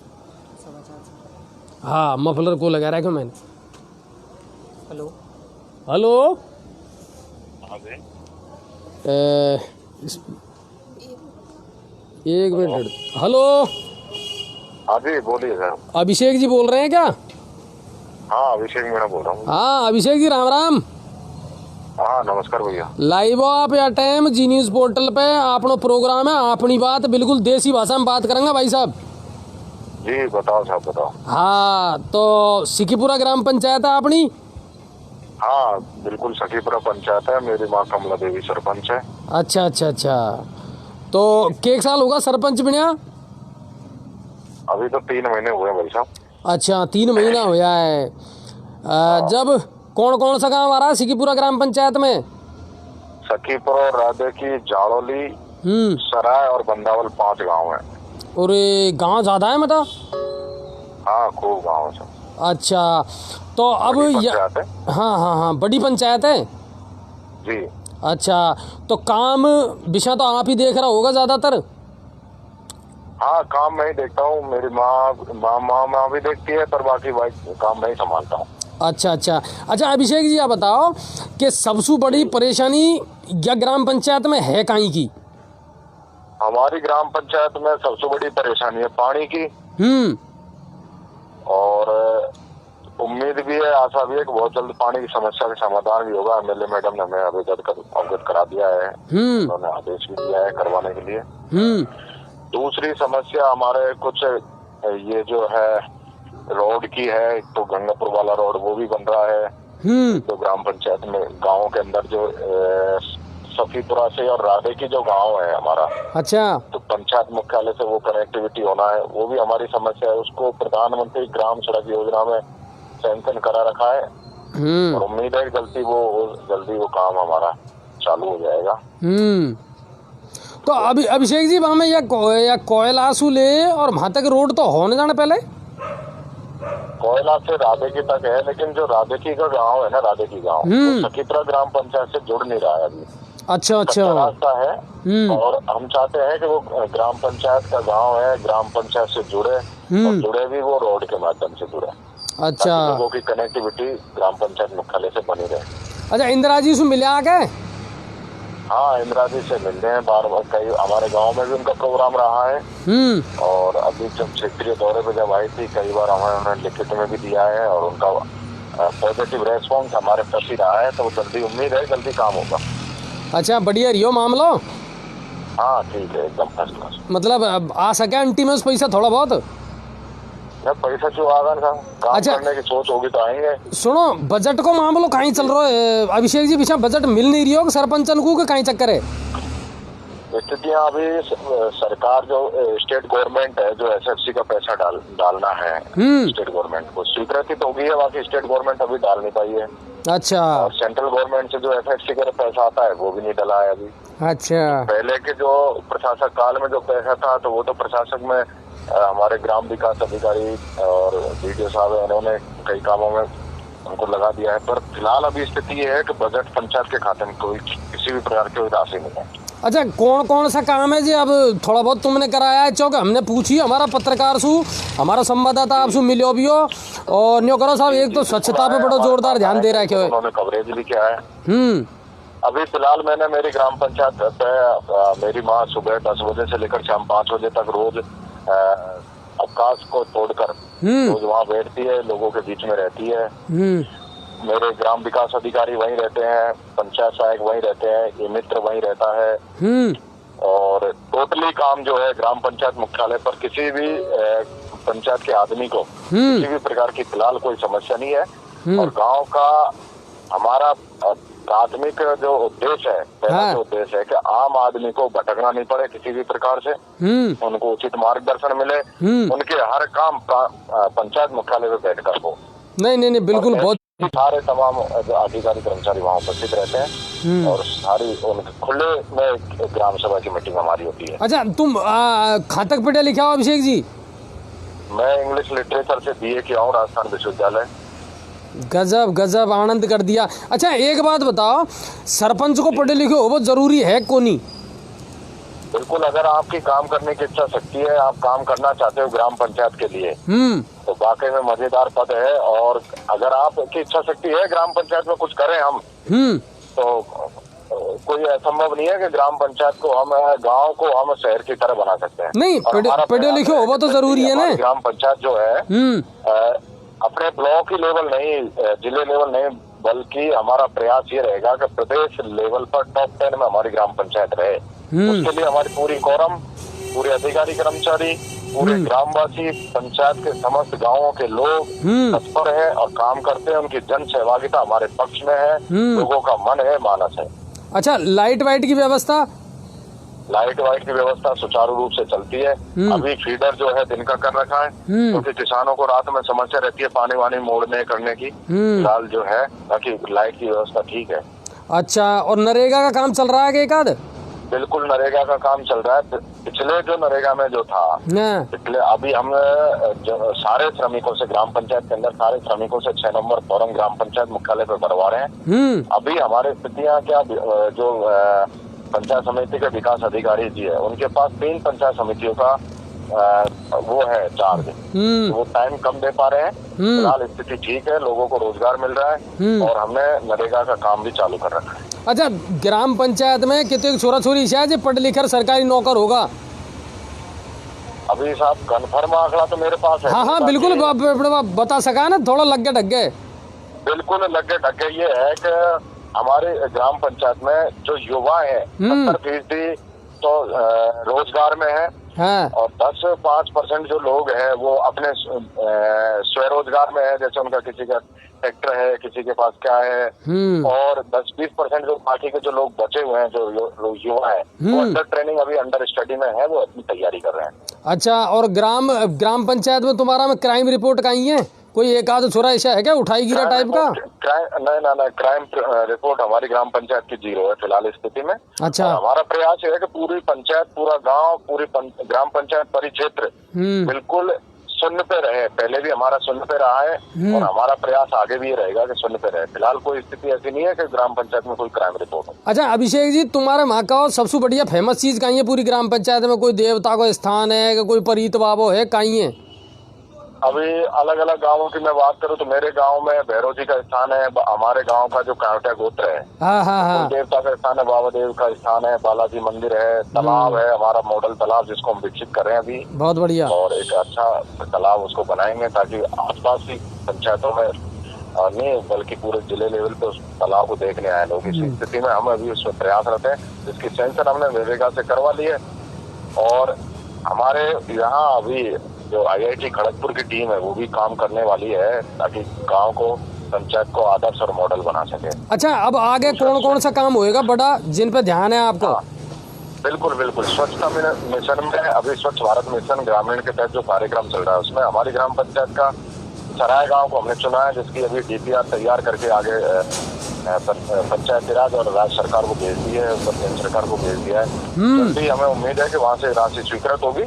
हाँ मफलर को लगा रखा मैंने। हेलो हेलो एक मिनट। हेलो हाँ जी बोलिए सर। अभिषेक जी बोल रहे हैं क्या? हाँ अभिषेक मीणा बोल रहा हूँ। हाँ अभिषेक जी राम राम। हाँ नमस्कार भैया। लाइव हो आप या टाइम जी न्यूज पोर्टल पे अपनो प्रोग्राम है, अपनी बात बिल्कुल देसी भाषा में बात करेंगे भाई साहब। जी बताओ साहब बताओ। हाँ तो सिकीपुरा ग्राम पंचायत है अपनी? हाँ बिल्कुल सखीपुरा पंचायत है, मेरी माँ कमला देवी सरपंच है। अच्छा अच्छा अच्छा, तो के साल होगा सरपंच बनिया? अभी तो 3 महीने हुए भाई साहब। अच्छा 3 महीना होया है। जब कौन कौन सा गांव आ रहा है सिकीपुरा ग्राम पंचायत में? सखीपुरा, राधे की, जाड़ोली, सराय और बंदावल 5 गांव हैं। और गांव ज्यादा है मतलब? हाँ खूब गांव है। अच्छा तो अब पंचायत है। हाँ हाँ हाँ बड़ी पंचायत है जी। अच्छा तो काम विषय तो आप ही देख रहा होगा ज्यादातर? हाँ काम मैं ही देखता हूँ, मेरी माँ भी देखती है, पर बाकी भाई काम मैं ही संभालता हूँ। अच्छा अच्छा अच्छा। अभिषेक जी आप बताओ कि सबसे बड़ी परेशानी या ग्राम पंचायत में है काई की? हमारी ग्राम पंचायत में सबसे बड़ी परेशानी है पानी की, और उम्मीद भी है, आशा भी है कि बहुत जल्द पानी की समस्या का समाधान भी होगा। एमएलए मैडम ने हमें अवगत करा दिया है, उन्होंने आदेश भी दिया है करवाने के लिए। दूसरी समस्या हमारे कुछ ये जो है रोड की है, तो गंगापुर वाला रोड वो भी बन रहा है। तो ग्राम पंचायत में गाँव के अंदर जो सखीपुरा से और राधे की जो गांव है हमारा, अच्छा, तो पंचायत मुख्यालय से वो कनेक्टिविटी होना है, वो भी हमारी समस्या है। उसको प्रधानमंत्री ग्राम सड़क योजना में सैंक्शन करा रखा है, और उम्मीद है जल्दी वो काम हमारा चालू हो जाएगा। तो अभी अभिषेक जी वहाँ में या कोयलासू ले और वहाँ तक रोड तो होने जाना पहले? कोयला से राधे की तक है, लेकिन जो राधे की का गाँव है ना, राधे की गाँव सखीपुरा ग्राम पंचायत से जुड़ नहीं रहा है अभी। अच्छा अच्छा रास्ता है, और हम चाहते हैं कि वो ग्राम पंचायत का गांव है, ग्राम पंचायत से जुड़े, और जुड़े भी वो रोड के माध्यम से जुड़े। अच्छा, लोगों की कनेक्टिविटी ग्राम पंचायत मुख्यालय से बनी रहे। अच्छा इंदिरा जी से मिले आके? हाँ इंदिरा जी से मिलते हैं बार बार, कई हमारे गाँव में भी उनका प्रोग्राम रहा है, और अभी जब क्षेत्रीय दौरे पे जब आई थी कई बार उन्होंने लिखित में भी दिया है, और उनका पॉजिटिव रेस्पॉन्स हमारे प्रति रहा है। तो जल्दी उम्मीद है जल्दी काम होगा। अच्छा बढ़िया रियो मामलो। हाँ ठीक है एकदम फर्स्ट क्लास। मतलब आ सके अंटी में पैसा थोड़ा बहुत? पैसा क्यों आगा ना, काम करने की सोच होगी तो आएंगे। सुनो बजट को मामलो कहीं चल रहा है अभिषेक जी? पीछे बजट मिल नहीं रही हो सरपंचन को कहीं चक्कर है? स्थितियाँ अभी सरकार जो स्टेट गवर्नमेंट है जो एसएफसी का पैसा डालना है स्टेट गवर्नमेंट को स्वीकृति तो होगी है, बाकी स्टेट गवर्नमेंट अभी डाल नहीं पाई है। अच्छा, और सेंट्रल गवर्नमेंट से जो एसएफसी का पैसा आता है वो भी नहीं डला है अभी। अच्छा, पहले के जो प्रशासक काल में जो पैसा था तो वो तो प्रशासक में हमारे ग्राम विकास अधिकारी और बीडीओ साहब है, उन्होंने कई कामों में उनको लगा दिया है। पर फिलहाल अभी स्थिति ये है कि बजट पंचायत के खाते में कोई किसी भी प्रकार की राशि नहीं है। अच्छा कौन कौन सा काम है जी अब थोड़ा बहुत तुमने कराया है? चौक हमने पूछी हमारा पत्रकार सु, हमारा संवाददाता आपसे मिलो भी हो, और न्यो करो साहब एक तो स्वच्छता पे बड़ा जोरदार ध्यान दे रखे हो, उन्होंने कवरेज भी किया है। अभी फिलहाल मैंने मेरी ग्राम पंचायत पे मेरी माँ सुबह 10 बजे से लेकर शाम 5 बजे तक रोज अवकाश को तोड़कर रोज वहाँ बैठती है, लोगों के बीच में रहती है। मेरे ग्राम विकास अधिकारी वहीं रहते हैं, पंचायत सहायक वहीं रहते हैं, ये मित्र वहीं रहता है, और टोटली काम जो है ग्राम पंचायत मुख्यालय पर किसी भी पंचायत के आदमी को किसी भी प्रकार की फिलहाल कोई समस्या नहीं है। और गांव का हमारा प्राथमिक जो उद्देश्य है, पहला हाँ। जो उद्देश्य है कि आम आदमी को भटकना नहीं पड़े किसी भी प्रकार से, उनको उचित मार्गदर्शन मिले, उनके हर काम पंचायत मुख्यालय में बैठकर हो। नहीं बिल्कुल, बहुत सारे तमाम अधिकारी कर्मचारी वहाँ उपस्थित रहते हैं और सारी खुले में ग्राम सभा की मीटिंग हमारी होती है। अच्छा, तुम कहाँ तक पढ़े लिखे हो अभिषेक जी? मैं इंग्लिश लिटरेचर से BA किया हूँ राजस्थान विश्वविद्यालय। गजब आनंद कर दिया। अच्छा, एक बात बताओ, सरपंच को पढ़े लिखे हो वो जरूरी है को नहीं? बिल्कुल, अगर आपकी काम करने की इच्छा शक्ति है, आप काम करना चाहते हो ग्राम पंचायत के लिए, तो वाकई में मजेदार पद है। और अगर आपकी इच्छा शक्ति है ग्राम पंचायत में कुछ करें हम, तो कोई असंभव नहीं है कि ग्राम पंचायत को हम, गांव को हम शहर की तरह बना सकते हैं। नहीं, पढ़े लिखे हो वो तो जरूरी है ना। ग्राम पंचायत जो है अपने ब्लॉक की लेवल नहीं, जिले लेवल नहीं, बल्कि हमारा प्रयास ये रहेगा कि प्रदेश लेवल पर टॉप 10 में हमारी ग्राम पंचायत रहे। उसके लिए हमारी पूरी कोरम, पूरे अधिकारी कर्मचारी, पूरे ग्रामवासी, पंचायत के समस्त गांवों के लोग तत्पर है और काम करते हैं। उनकी जन सहभागिता हमारे पक्ष में है, लोगों का मन है, मानस है। अच्छा, लाइट वाइट की व्यवस्था? लाइट वाइट की व्यवस्था सुचारू रूप से चलती है। अभी फीडर जो है दिन का कर रखा है, क्योंकि किसानों को रात में समस्या रहती है पानी वानी मोड़ने करने की। फिलहाल जो है बाकी लाइट की व्यवस्था ठीक है। अच्छा, और नरेगा का काम चल रहा है कि एक आध? बिल्कुल, नरेगा का काम चल रहा है। पिछले जो नरेगा में जो था, पिछले अभी हम सारे श्रमिकों से ग्राम पंचायत के अंदर सारे श्रमिकों से 6 नंबर फॉरम ग्राम पंचायत मुख्यालय पर भरवा रहे हैं। अभी हमारे स्थितियाँ क्या, जो पंचायत समिति के विकास अधिकारी जी है, उनके पास 3 पंचायत समितियों का वो है चार्ज, तो वो टाइम कम दे पा रहे हैं। फिलहाल स्थिति ठीक है, लोगों को रोजगार मिल रहा है और हमने नरेगा का काम भी चालू कर रखा है। अच्छा, ग्राम पंचायत में कितने छोरा छोरी शायद पढ़ लिखकर सरकारी नौकर होगा? अभी साहब कन्फर्म आंकड़ा तो मेरे पास है। हाँ बिल्कुल, बता सका ना, थोड़ा लग गए। बिल्कुल लग गए। ये है कि हमारे ग्राम पंचायत में जो युवा है 70% तो रोजगार में है, और 10-5% जो लोग हैं वो अपने स्वरोजगार में है, जैसे उनका किसी का ट्रैक्टर है, किसी के पास क्या है, और 10-20% जो बाकी के जो लोग बचे हुए हैं, जो युवा है, वो अंडर ट्रेनिंग, अभी अंडर स्टडी में है, वो अपनी तैयारी कर रहे हैं। अच्छा, और ग्राम पंचायत में तुम्हारा में क्राइम रिपोर्ट कहीं है? कोई एक आध छोरा ऐसा है क्या उठाई गिरा टाइप का? नहीं, क्राइम रिपोर्ट हमारी ग्राम पंचायत की 0 है फिलहाल स्थिति में। अच्छा, हमारा प्रयास है कि पूरी पंचायत, पूरा गांव, पूरी ग्राम पंचायत परिक्षेत्र बिल्कुल शून्य पे रहे। पहले भी हमारा शून्य पे रहा है और हमारा प्रयास आगे भी रहेगा कि शून्य पे रहे। फिलहाल कोई स्थिति ऐसी नहीं है कि ग्राम पंचायत में कोई क्राइम रिपोर्ट हो। अच्छा अभिषेक जी, तुम्हारे वहाँ का सबसे बढ़िया फेमस चीज कहीं है पूरी ग्राम पंचायत में? कोई देवता को स्थान है, कोई परीत बाबो है, कहीं है? अभी अलग अलग गांवों की मैं बात करूं तो मेरे गांव में भैरव जी का स्थान है। हमारे गांव का जो कांवटिया गोत्र है, देवता का स्थान है, बाबा देव का स्थान है, बालाजी मंदिर है, तालाब है, हमारा मॉडल तालाब जिसको हम विकसित कर रहे हैं अभी, बहुत बढ़िया, और एक अच्छा तालाब उसको बनाएंगे ताकि आसपास की पंचायतों में नहीं बल्कि पूरे जिले लेवल पे उस तालाब को देखने आए लोग। इस स्थिति में हम अभी उसमें प्रयासरत है, जिसकी सेंसर हमने नरेगा से करवा ली है। और हमारे यहाँ अभी जो IIT खड़गपुर की टीम है वो भी काम करने वाली है ताकि गांव को, पंचायत को आदर्श और मॉडल बना सके। अच्छा, अब आगे कौन सा काम होएगा बड़ा जिन पे ध्यान है आपको? बिल्कुल स्वच्छता मिशन में अभी स्वच्छ भारत मिशन ग्रामीण के तहत जो कार्यक्रम चल रहा है उसमें हमारी ग्राम पंचायत का सराय गांव को हमने चुना है, जिसकी अभी DPR तैयार करके आगे पंचायत राज और राज्य सरकार को भेज दी है, उत्तर केंद्र सरकार को भेज दिया है। जल्दी हमें उम्मीद है कि वहाँ से राशि स्वीकृत होगी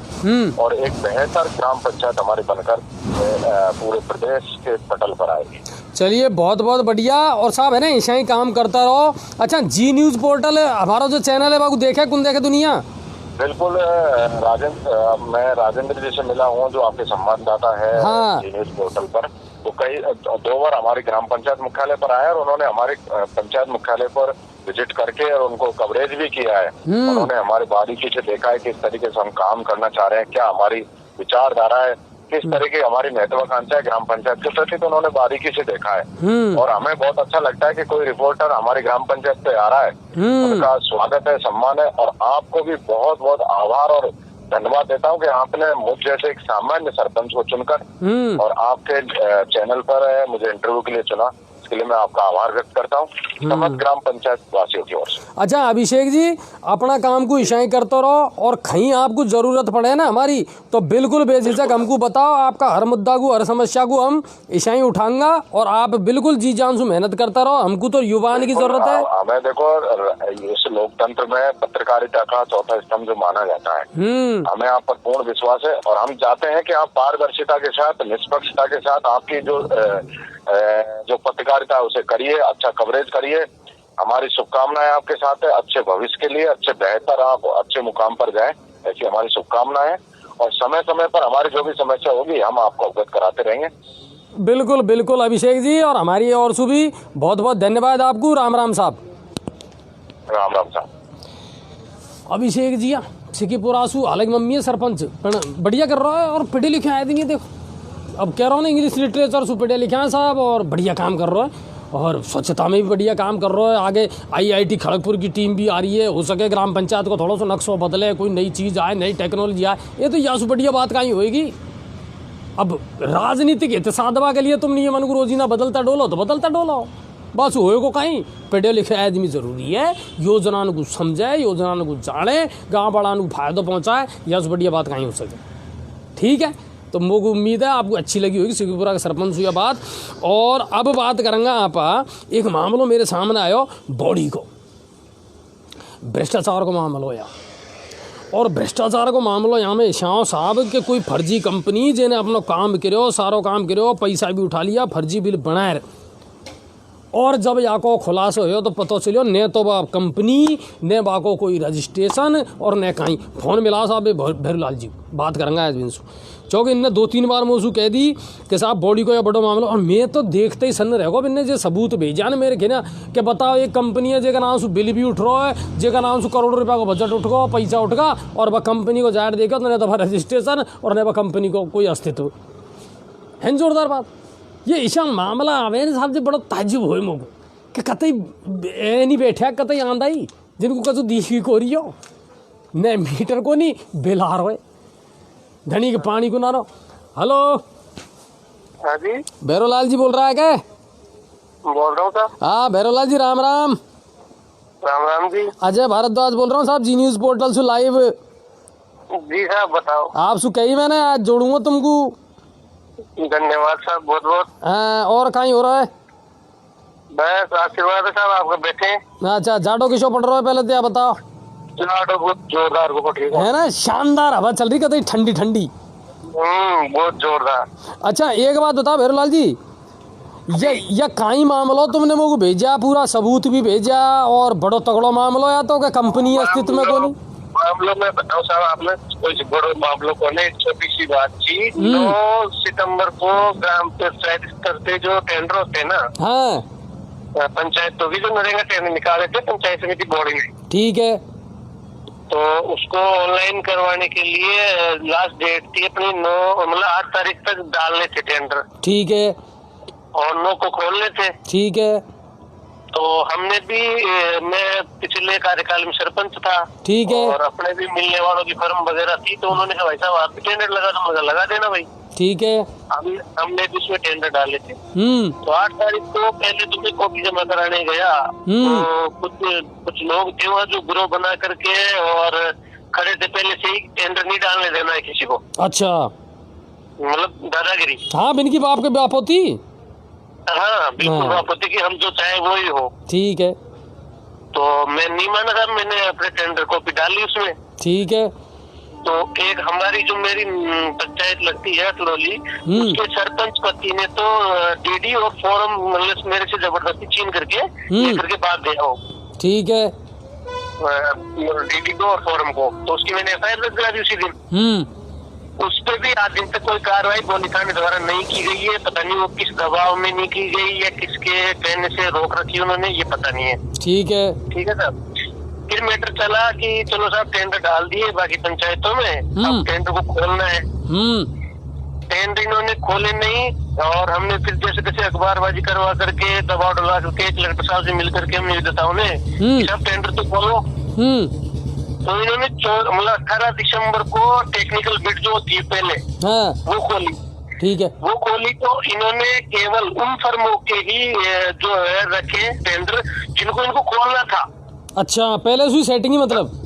और एक बेहतर ग्राम पंचायत हमारी बनकर पूरे प्रदेश के पटल पर आएगी। चलिए, बहुत बहुत बढ़िया। और साहब है ना, ऐसा ही काम करता रहो। अच्छा, जी न्यूज पोर्टल हमारा जो चैनल है बाबू देखे दुनिया? बिल्कुल मैं राजेंद्र जी से मिला हूँ जो आपके संवाददाता है जी न्यूज पोर्टल पर। तो कई 2 बार हमारी ग्राम पंचायत मुख्यालय पर आए और उन्होंने हमारे पंचायत मुख्यालय पर विजिट करके और उनको कवरेज भी किया है। उन्होंने हमारे बारीकी से देखा है किस तरीके से हम काम करना चाह रहे हैं, क्या हमारी विचारधारा है, किस तरह की हमारी महत्वाकांक्षा है ग्राम पंचायत के प्रति, तो उन्होंने बारीकी से देखा है। और हमें बहुत अच्छा लगता है कि कोई रिपोर्टर हमारी ग्राम पंचायत पे आ रहा है, उनका स्वागत है, सम्मान है। और आपको भी बहुत बहुत आभार और धन्यवाद देता हूँ कि आपने मुझ जैसे एक सामान्य सरपंच को चुनकर और आपके चैनल पर मुझे इंटरव्यू के लिए चुना। इसके लिए मैं आपका आभार व्यक्त करता हूँ समस्त ग्राम पंचायत वासियों की ओर से। अच्छा अभिषेक जी, अपना काम को ईशाई करते रहो और कहीं आपको जरूरत पड़े ना हमारी तो बिल्कुल बेझिझक हमको बताओ। आपका हर मुद्दा को, हर समस्या को हम ईशाई उठाऊंगा और आप बिल्कुल जी जान से मेहनत करता रहो। हमको तो युवान की जरूरत है। हमें देखो, इस लोकतंत्र में पत्रकारिता का चौथा स्तंभ जो माना जाता है, हमें आप पर पूर्ण विश्वास है और हम चाहते हैं कि आप पारदर्शिता के साथ, निष्पक्षता के साथ आपकी जो पत्रकारिता है उसे करिए, अच्छा कवरेज करिए। हमारी शुभकामनाएं आपके साथ है, अच्छे भविष्य के लिए, अच्छे बेहतर आप अच्छे मुकाम पर जाएं, ऐसी हमारी शुभकामनाएं है। और समय समय पर हमारी जो भी समस्या होगी हम आपको अवगत कराते रहेंगे। बिल्कुल बिल्कुल अभिषेक जी, और हमारी ओर से भी बहुत बहुत धन्यवाद आपको। राम राम साहब। राम राम साहब। अभिषेक जी सिकीपुरासू हालांकि मम्मी है सरपंच पण बढ़िया कर रहा है और पढ़े लिखे आए नहीं। देखो अब कह रहा हूँ ना, इंग्लिश लिटरेचर से पढ़े लिखे हैं साहब और बढ़िया काम कर रहा है और स्वच्छता में भी बढ़िया काम कर रहा है। आगे IIT खड़गपुर की टीम भी आ रही है। हो सके ग्राम पंचायत को थोड़ा सा नक्शा बदले, कोई नई चीज़ आए, नई टेक्नोलॉजी आए, ये तो यहाँ से बढ़िया बात कहीं होएगी। अब राजनीतिक हितसाधवा के लिए तुम नियमन को रोजीना बदलता डोलो तो बदलता डोलो, बस होए को कहीं पढ़े लिखे आदमी जरूरी है। योजना को समझे, योजना को जाने, गाँव बड़ा को फायदा पहुँचाए, यह से बढ़िया बात कहीं हो सके। ठीक है, तो मुझे उम्मीद है आपको अच्छी लगी होगी सिकीपुरा के सरपंच हुई बात। और अब बात करेंगे आप एक मामलो मेरे सामने आयो, बॉडी को भ्रष्टाचार को मामलो या और भ्रष्टाचार को मामलो यहाँ में शाह साहब के कोई फर्जी कंपनी जिन्हें अपना काम करो, सारो काम करो, पैसा भी उठा लिया, फर्जी बिल बनाए और जब याको खुलासा हो तो पता चलो न तो बा कंपनी न बाको कोई रजिस्ट्रेशन और न कहीं फोन मिला साहब भैरूलाल जी बात करेंगे आज दिन चौक इनने 2-3 बार मुझे कह दी कि साहब बॉडी को या बड़ो मामला। और मैं तो देखते ही सन रहेगा इनने जो सबूत भेजा ना मेरे खेना कि बताओ एक कंपनी है जेका नाम से बिल भी उठ रहा है, जेका नाम से करोड़ों रुपया का बजट उठ गया, पैसा उठ गया और वह कंपनी को जाहिर देखा तो न तो रजिस्ट्रेशन और न वह कंपनी को कोई अस्तित्व है। जोरदार बात ये ईशा मामला आवे ना साहब जो बड़ा ताजुब हो मुझे कि कतई नहीं बैठा कतई आंदा ही जिनको कतो दीखी को रही हो न मीटर को नहीं बिल आ रहा है धनी के पानी को ना रहो। हेलो हाँ जी, भैरूलाल जी बोल रहा है क्या? बोल रहा हूँ साहब। हाँ भैरूलाल जी राम राम। राम राम जी। अजय भारद्वाज बोल रहा हूँ साहब, जी न्यूज पोर्टल से लाइव। जी साहब बताओ। आपसे कही मैंने आज जोड़ूंगा तुमको। धन्यवाद साहब, बहुत बहुत। हाँ, और कहीं हो रहा है? बस आशीर्वाद है साहब, आपका बैठे। अच्छा जाडो किसो पड़ रहा है पहले तो आप बताओ। जाडो बहुत जोरदार को पड़ रही है ना, शानदार हवा चल रही कतई ठंडी ठंडी। बहुत जोरदार। अच्छा एक बात बताओ भैरूलाल जी, ये काई मामलो तुमने मुझे भेजा, पूरा सबूत भी भेजा और बड़ो तगड़ो मामलो या तो क्या कंपनी अस्तित्व में को नहीं? मामलों में बताओ साहब, आपने कोई बड़ो मामलों को नहीं, छोटी सी बात थी। 9 सितंबर को ग्राम पंचायत स्तर पे जो टेंडर होते हैं ना, हाँ पंचायत तो भी जो नरेगा टेंडर निकाले थे पंचायत समिति बॉडी में, ठीक है, तो उसको ऑनलाइन करवाने के लिए लास्ट डेट थी अपनी 8 तारीख तक डालने थे टेंडर, ठीक है, और 9 को खोलने थे। ठीक है, तो हमने भी, मैं पिछले कार्यकाल में सरपंच था, ठीक है, और अपने भी मिलने वालों की फर्म वगैरह थी, तो उन्होंने कहा भाई साहब आप भी टेंडर लगा दो, मगर लगा देना भाई। ठीक है, हमने भी उसमें टेंडर डाले थे। तो 8 तारीख को पहले तो मैं कॉपी जमा कराने गया, तो कुछ लोग थे वहाँ जो ग्रुप बना करके और खड़े थे, पहले से ही टेंडर नहीं डालने देना है किसी को। अच्छा, मतलब दादागिरी। हाँ बिनकी बाप के बाप होती। हाँ बिल्कुल, आपत्ति की हम जो चाहे वो ही हो। ठीक है, तो मैं नहीं माना था, मैंने अपने टेंडर कॉपी डाली उसमें। ठीक है, तो एक हमारी जो मेरी पंचायत लगती है अतरौली, उसके सरपंच पति ने तो डीडी और फॉर्म मतलब मेरे से जबरदस्ती छीन करके लेकर के बात दिया हो। ठीक है, डीडी को और फॉर्म को, तो उसकी मैंने FIR दर्ज करा दी उसी दिन। उस पर भी आज दिन तक कोई कार्रवाई गोली थाने द्वारा नहीं की गई है। पता नहीं वो किस दबाव में नहीं की गई या किसके कहने से रोक रखी उन्होंने, ये पता नहीं है। ठीक है, ठीक है साहब। फिर मैटर चला कि चलो साहब टेंडर डाल दिए बाकी पंचायतों में, अब टेंडर को खोलना है। टेंडर इन्होंने खोले नहीं, और हमने फिर जैसे कैसे अखबारबाजी करवा करके दबाव डलवा करके कलेक्टर साहब से मिल करके हमने विधाताओं ने सब टेंडर तो खोलो। तो इन्होंने 18 दिसंबर को टेक्निकल बिड जो थी पहले वो खोली, ठीक है। वो खोली तो इन्होंने केवल उन फर्मों के ही जो है रखे टेंडर जिनको इनको खोलना था। अच्छा, पहले से सेटिंग ही मतलब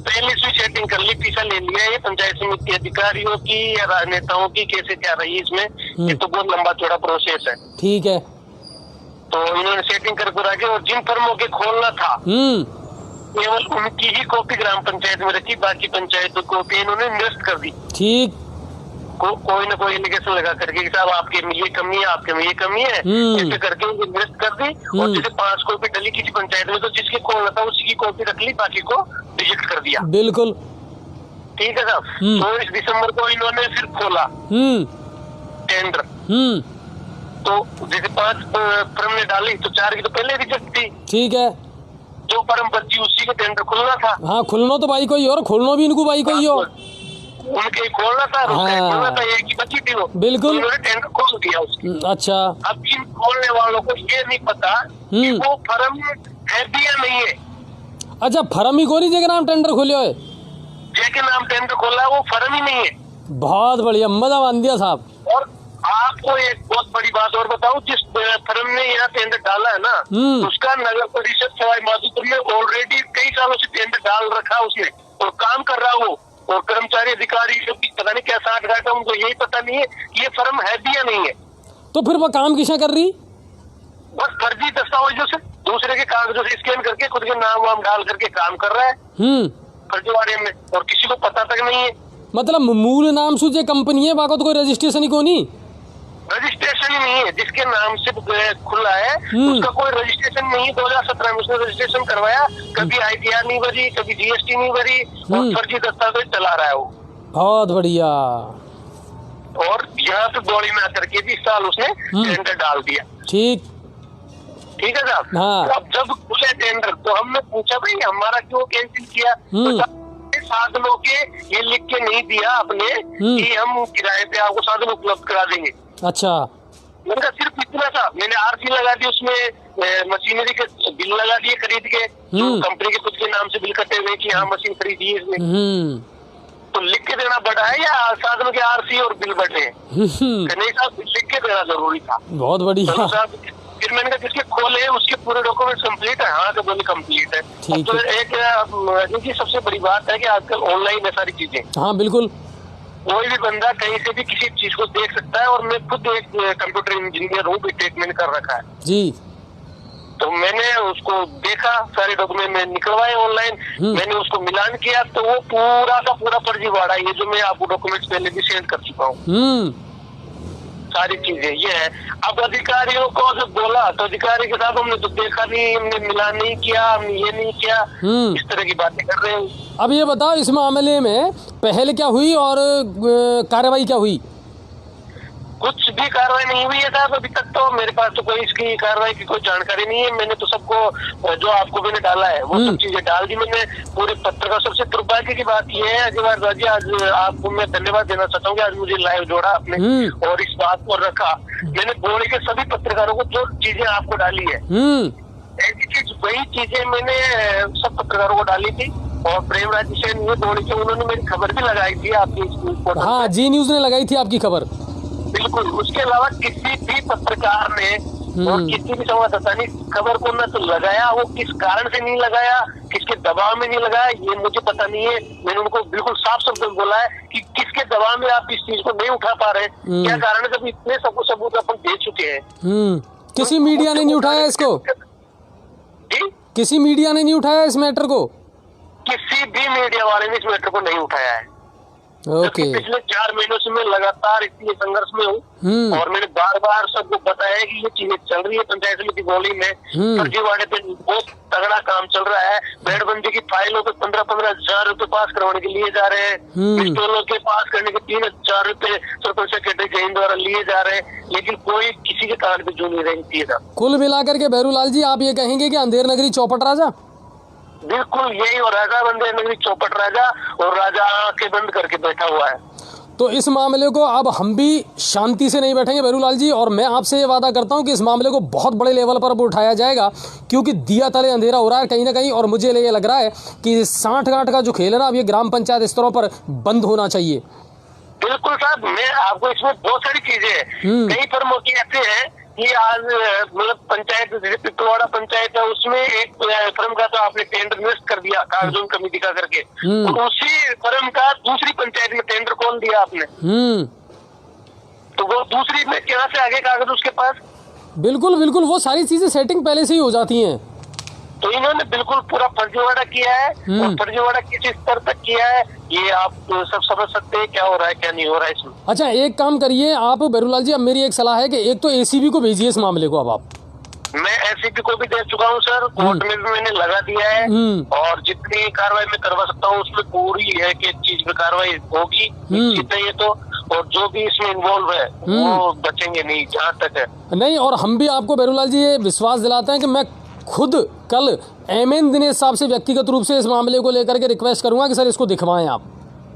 पहले से सेटिंग कर ली, पैसा ले लिया। ये पंचायत समिति अधिकारियों की या राजनेताओं की कैसे क्या रही इसमें, ये तो बहुत लंबा चौड़ा प्रोसेस है। ठीक है। तो इन्होंने सेटिंग कर करा के और जिन फर्मों के खोलना था केवल उनकी ही कॉपी ग्राम पंचायत में रखी, बाकी पंचायतों को कॉपी इन्होंने निरस्त कर दी। ठीक। कोई ना कोई एलिगेशन लगा करके कि साहब आपके में ये कमी है, आपके में ये कमी है, ऐसे करके उनको निरस्त कर दी। और जैसे 5 कॉपी डली किसी पंचायत में तो जिसकी खोलना था उसी की कॉपी रख ली, बाकी को रिजेक्ट कर दिया। बिल्कुल ठीक है साहब। 24 दिसंबर को इन्होंने फिर खोला टेंडर। तो जैसे 5 फर्म ने डाली तो 4 की तो पहले रिजेक्ट थी। ठीक है। जो फर्म बची उसी का टेंडर खुलना था। हाँ, खुलना तो भाई कोई और, खोलना भी इनको भाई कोई और, उनके खोलना था, खोलना था, एक ही बची थी वो। बिल्कुल। उन्होंने टेंडर खोल दिया उसकी। अच्छा। अब इन खोलने वालों को ये नहीं पता कि वो फर्म है भी या नहीं है। अच्छा, फर्म ही कोनी जगह नाम टेंडर खोले हुए, जैके नाम टेंडर खोला वो फर्म ही नहीं है। बहुत बढ़िया, मजा मान दिया साहब। और आपको एक बहुत बड़ी बात और बताऊं, जिस फर्म ने यहाँ टेंडर डाला है ना, उसका नगर परिषद सवाई माधोपुर में ऑलरेडी कई सालों से टेंडर डाल रखा उसने और काम कर रहा वो। और कर्मचारी अधिकारी जो पता नहीं क्या 60 घाटा, उनको यही पता नहीं है कि ये फर्म है भी या नहीं है। तो फिर वो काम किसे कर रही? बस फर्जी दस्तावेजों से, दूसरे के कागजों से स्कैन करके खुद के नाम वाम डाल करके काम कर रहा है फर्जीवाड़े में, और किसी को पता तक नहीं है। मतलब मूल नाम से जो कंपनी है बाको तो कोई रजिस्ट्रेशन ही कोनी, रजिस्ट्रेशन ही नहीं है। जिसके नाम से खुला है उसका कोई रजिस्ट्रेशन नहीं है। 2017 में उसने रजिस्ट्रेशन करवाया, कभी ITR नहीं भरी, कभी GST नहीं भरी, और फर्जी दस्तावेज चला रहा है वो। बहुत बढ़िया। और यहाँ पे बॉडी में आकर के भी इस साल उसने टेंडर डाल दिया। ठीक है साहब। हाँ। अब जब खुले टेंडर तो हमने पूछा भाई हमारा क्यों कैंसिल किया, तो साधनों के ये लिख के नहीं दिया आपने कि हम किराए पे आपको साधन उपलब्ध करा देंगे। अच्छा। मैंने कहा सिर्फ इतना सा, मैंने RC लगा दी, उसमें मशीनरी के बिल लगा दिए खरीद के, जो कंपनी के खुद के नाम से बिल कटे हुए कि हाँ मशीन खरीदी है इसमें। तो लिख के देना पड़ा है या साधनों के RC और बिल बटे हैं? नहीं साहब, लिख के देना जरूरी था। बहुत बढ़िया। फिर मैंने कहा जिसके खोले उसके पूरे डॉक्यूमेंट कंप्लीट है? हाँ, तो बोले कंप्लीट है। तो एक सबसे बड़ी बात है कि आजकल ऑनलाइन है सारी चीजें। हाँ बिल्कुल। कोई भी बंदा कहीं से भी किसी चीज को देख सकता है, और मैं खुद एक कंप्यूटर इंजीनियर हूँ, बीटेक मैंने कर रखा है जी। तो मैंने उसको देखा, सारे डॉक्यूमेंट में निकलवाए ऑनलाइन, मैंने उसको मिलान किया, तो वो पूरा का पूरा फर्जीवाड़ा है। ये जो मैं आपको डॉक्यूमेंट्स पहले भी सेंड कर चुका हूँ, सारी चीजें ये है। अब अधिकारियों को जब बोला तो अधिकारी के साथ हमने तो देखा नहीं, हमने मिलान नहीं किया, हमने ये नहीं किया, इस तरह की बातें कर रहे हैं। अब ये बताओ इस मामले में पहले क्या हुई और कार्रवाई क्या हुई? कुछ भी कार्रवाई नहीं हुई है साहब अभी तक। तो मेरे पास तो कोई इसकी कार्रवाई की कोई जानकारी नहीं है। मैंने तो सबको जो आपको मैंने डाला है वो सब चीजें डाल दी मैंने पूरे पत्र का। सबसे दुर्भाग्य की बात ये है अजयवार राजी, आज आपको मैं धन्यवाद देना चाहता हूँ कि आज मुझे लाइव जोड़ा आपने और इस बात को रखा। मैंने बोले के सभी पत्रकारों को जो चीजें आपको डाली है ऐसी चीज वही चीजें मैंने सब पत्रकारों को डाली थी। और प्रेमराज जी से ये बोले के उन्होंने मेरी खबर भी लगाई थी आपकी। हाँ, जी न्यूज ने लगाई थी आपकी खबर। बिल्कुल। उसके अलावा किसी भी पत्रकार ने और किसी भी संवाददाता ने खबर को न तो लगाया, वो किस कारण से नहीं लगाया, किसके दबाव में नहीं लगाया, ये मुझे पता नहीं है। मैंने उनको बिल्कुल साफ शब्द में बोला है कि किसके दबाव में आप इस चीज को नहीं उठा पा रहे, क्या कारण है, जब इतने सबूत अपन दे चुके हैं। किसी मीडिया ने नहीं उठाया इसको? किसी मीडिया ने नहीं उठाया इस मैटर को? किसी भी मीडिया वाले ने इस मैटर को नहीं उठाया है। ओके। पिछले 4 महीनों से मैं लगातार इतने संघर्ष में हूँ और मैंने बार बार सबको बताया कि ये चीजें चल रही है पंचायत समिति बोली में। फर्जीवाड़े पे बहुत तगड़ा काम चल रहा है। बेड़बंदी की फाइलों पे 15-15 हजार रुपए पास करवाने के लिए जा रहे हैं। पिस्तौलों के पास करने के 3,000 रुपए सरपंच सेक्रेटरी जैन द्वारा लिए जा रहे हैं, लेकिन कोई किसी के कान पे जू नहीं रही थी। कुल मिलाकर के बहरूलाल जी आप ये कहेंगे कि अंधेर नगरी चौपट राजा? बिल्कुल यही हो रहा है। अंधेर नगरी चौपट राजा, और राजा आंखें बंद करके बैठा हुआ है। तो इस मामले को अब हम भी शांति से नहीं बैठेंगे बहरूलाल जी, और मैं आपसे ये वादा करता हूं कि इस मामले को बहुत बड़े लेवल पर अब उठाया जाएगा, क्योंकि दिया तले अंधेरा हो रहा है कहीं ना कहीं। और मुझे ये लग रहा है कि 60 गांठ का जो खेल है ना, अब ये ग्राम पंचायत स्तरों पर बंद होना चाहिए। बिल्कुल साहब, मैं आपको इसमें बहुत सारी चीजें हैं। कई फर्मों की ऐसे हैं कि आज मतलब पंचायत, जैसे पिपलवाड़ा पंचायत है, उसमें एक फर्म का तो आपने टेंडर निरस्त कर दिया कागजों कमी दिखा करके, तो उसी फर्म का दूसरी पंचायत में टेंडर खोल दिया आपने, तो वो दूसरी में क्या से आगे कागज उसके पास। बिल्कुल बिल्कुल, वो सारी चीजें सेटिंग पहले से ही हो जाती हैं। तो इन्होंने बिल्कुल पूरा फर्जीवाड़ा किया है, और फर्जीवाड़ा किस स्तर तक किया है ये आप सब समझ सकते हैं, क्या हो रहा है क्या नहीं हो रहा है इसमें। अच्छा, एक काम करिए आप बहरूलाल जी, अब मेरी एक सलाह है कि एक तो एसीबी को भेजिए इस मामले को। अब आप, मैं एसीपी को भी दे चुका हूँ सर, कोर्ट में भी मैंने लगा दिया है, और जितनी कार्रवाई मैं करवा सकता हूँ उसमें पूरी है कि चीज में कार्रवाई होगी निश्चित है ये तो, और जो भी इसमें इन्वॉल्व है वो बचेंगे नहीं जहाँ तक है। नहीं, और हम भी आपको बहरूलाल जी ये विश्वास दिलाते हैं कि मैं खुद कल एमएन दिनेश साहब से व्यक्तिगत रूप से इस मामले को लेकर के रिक्वेस्ट करूंगा कि सर इसको दिखवाएं आप।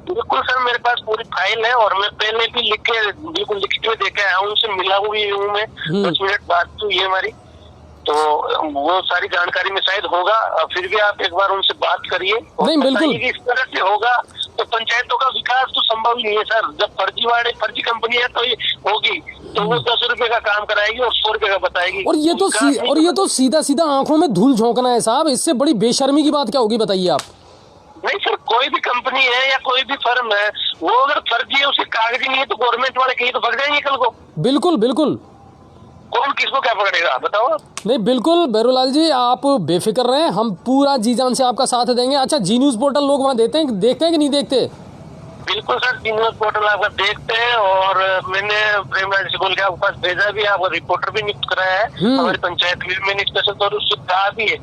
बिल्कुल सर, मेरे पास पूरी फाइल है, और मैं पहले भी लिख के बिल्कुल लिखित में देखे आया हूँ, उनसे मिला हुई हूँ मैं। 10 मिनट बात तो ये हमारी, तो वो सारी जानकारी में शायद होगा, फिर भी आप एक बार उनसे बात करिए। नहीं बिल्कुल, इस तरह से होगा तो पंचायतों का विकास तो संभव ही नहीं है सर। जब फर्जी कंपनी है तो ये होगी, तो वो 10 रुपए का काम कराएगी और 100 रुपए का बताएगी। और ये तो सीधा सीधा आंखों में धूल झोंकना है साहब, इससे बड़ी बेशर्मी की बात क्या होगी बताइए आप। नहीं सर, कोई भी कंपनी है या कोई भी फर्म है, वो अगर फर्जी है, उसके कागज नहीं है, तो गवर्नमेंट वाले कहीं तो पकड़ जाएंगे कल को। बिल्कुल बिल्कुल, कौन किसको क्या पकड़ेगा बताओ आप। नहीं बिल्कुल बहरूलाल जी, आप बेफिक्र रहें, हम पूरा जी जान से आपका साथ देंगे। अच्छा, जी न्यूज पोर्टल लोग वहाँ देखते हैं कि नहीं देखते? बिल्कुल सर, जी न्यूज पोर्टल आपका देखते हैं, और मैंने प्रेमराज सिकोल के आपके पास भेजा भी, आपका रिपोर्टर भी नियुक्त कराया है हमारी पंचायत में। मैंने स्पेशल तौर उससे कहा भी है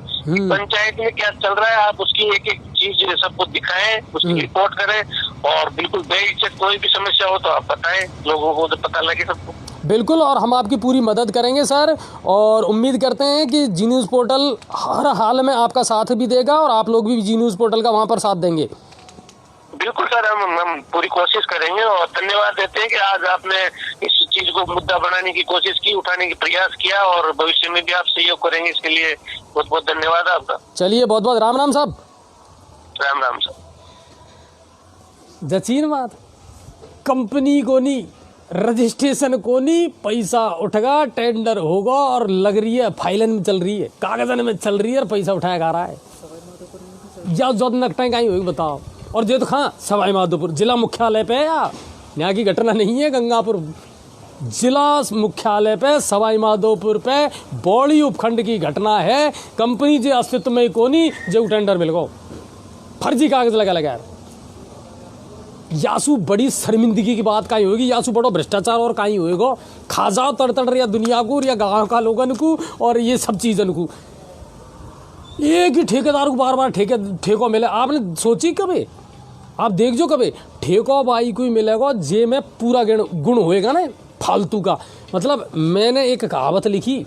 पंचायत में क्या चल रहा है, आप उसकी एक एक चीज सबको दिखाएं, उसकी रिपोर्ट करें, और बिल्कुल बेहिचक कोई भी समस्या हो तो आप बताएं, लोगों को तो पता लगे सबको। बिल्कुल, और हम आपकी पूरी मदद करेंगे सर, और उम्मीद करते हैं कि जी न्यूज़ पोर्टल हर हाल में आपका साथ भी देगा, और आप लोग भी जी न्यूज़ पोर्टल का वहाँ पर साथ देंगे। बिल्कुल सर, हम पूरी कोशिश करेंगे, और धन्यवाद देते हैं कि आज आपने इस चीज को मुद्दा बनाने की कोशिश की, उठाने की प्रयास किया, और भविष्य में भी आप सहयोग करेंगे, इसके लिए बहुत बहुत धन्यवाद आपका। चलिए, बहुत बहुत राम राम साहब। राम राम सर। जचीन बात, कंपनी को नहीं, रजिस्ट्रेशन को नहीं, पैसा उठेगा, टेंडर होगा, और लग रही है फाइलन में चल रही है, कागजन में चल रही है, और पैसा उठाया जा रहा है। या जो नकटाएं कहीं होगी बताओ। और जो तो हाँ, सवाई माधोपुर जिला मुख्यालय पे, या यहाँ की घटना नहीं है, गंगापुर जिला मुख्यालय पे, सवाई माधोपुर पे बौड़ी उपखंड की घटना है। कंपनी जो अस्तित्व में कोनी, जो टेंडर मिल गो, फर्जी कागज लगा यासू बड़ी शर्मिंदगी की बात कहीं होगी, यासू बड़ो भ्रष्टाचार और कहीं होएगा। खा जाओ तड़तड़ या दुनिया को या गाँव का लोगन को और ये सब चीजन को। एक ही ठेकेदार को बार बार ठेको मिले, आपने सोची कभी? आप देख जो कभी ठेको बाई को ही मिलेगा जे में पूरा गुण होएगा ना फालतू का। मतलब मैंने एक कहावत लिखी,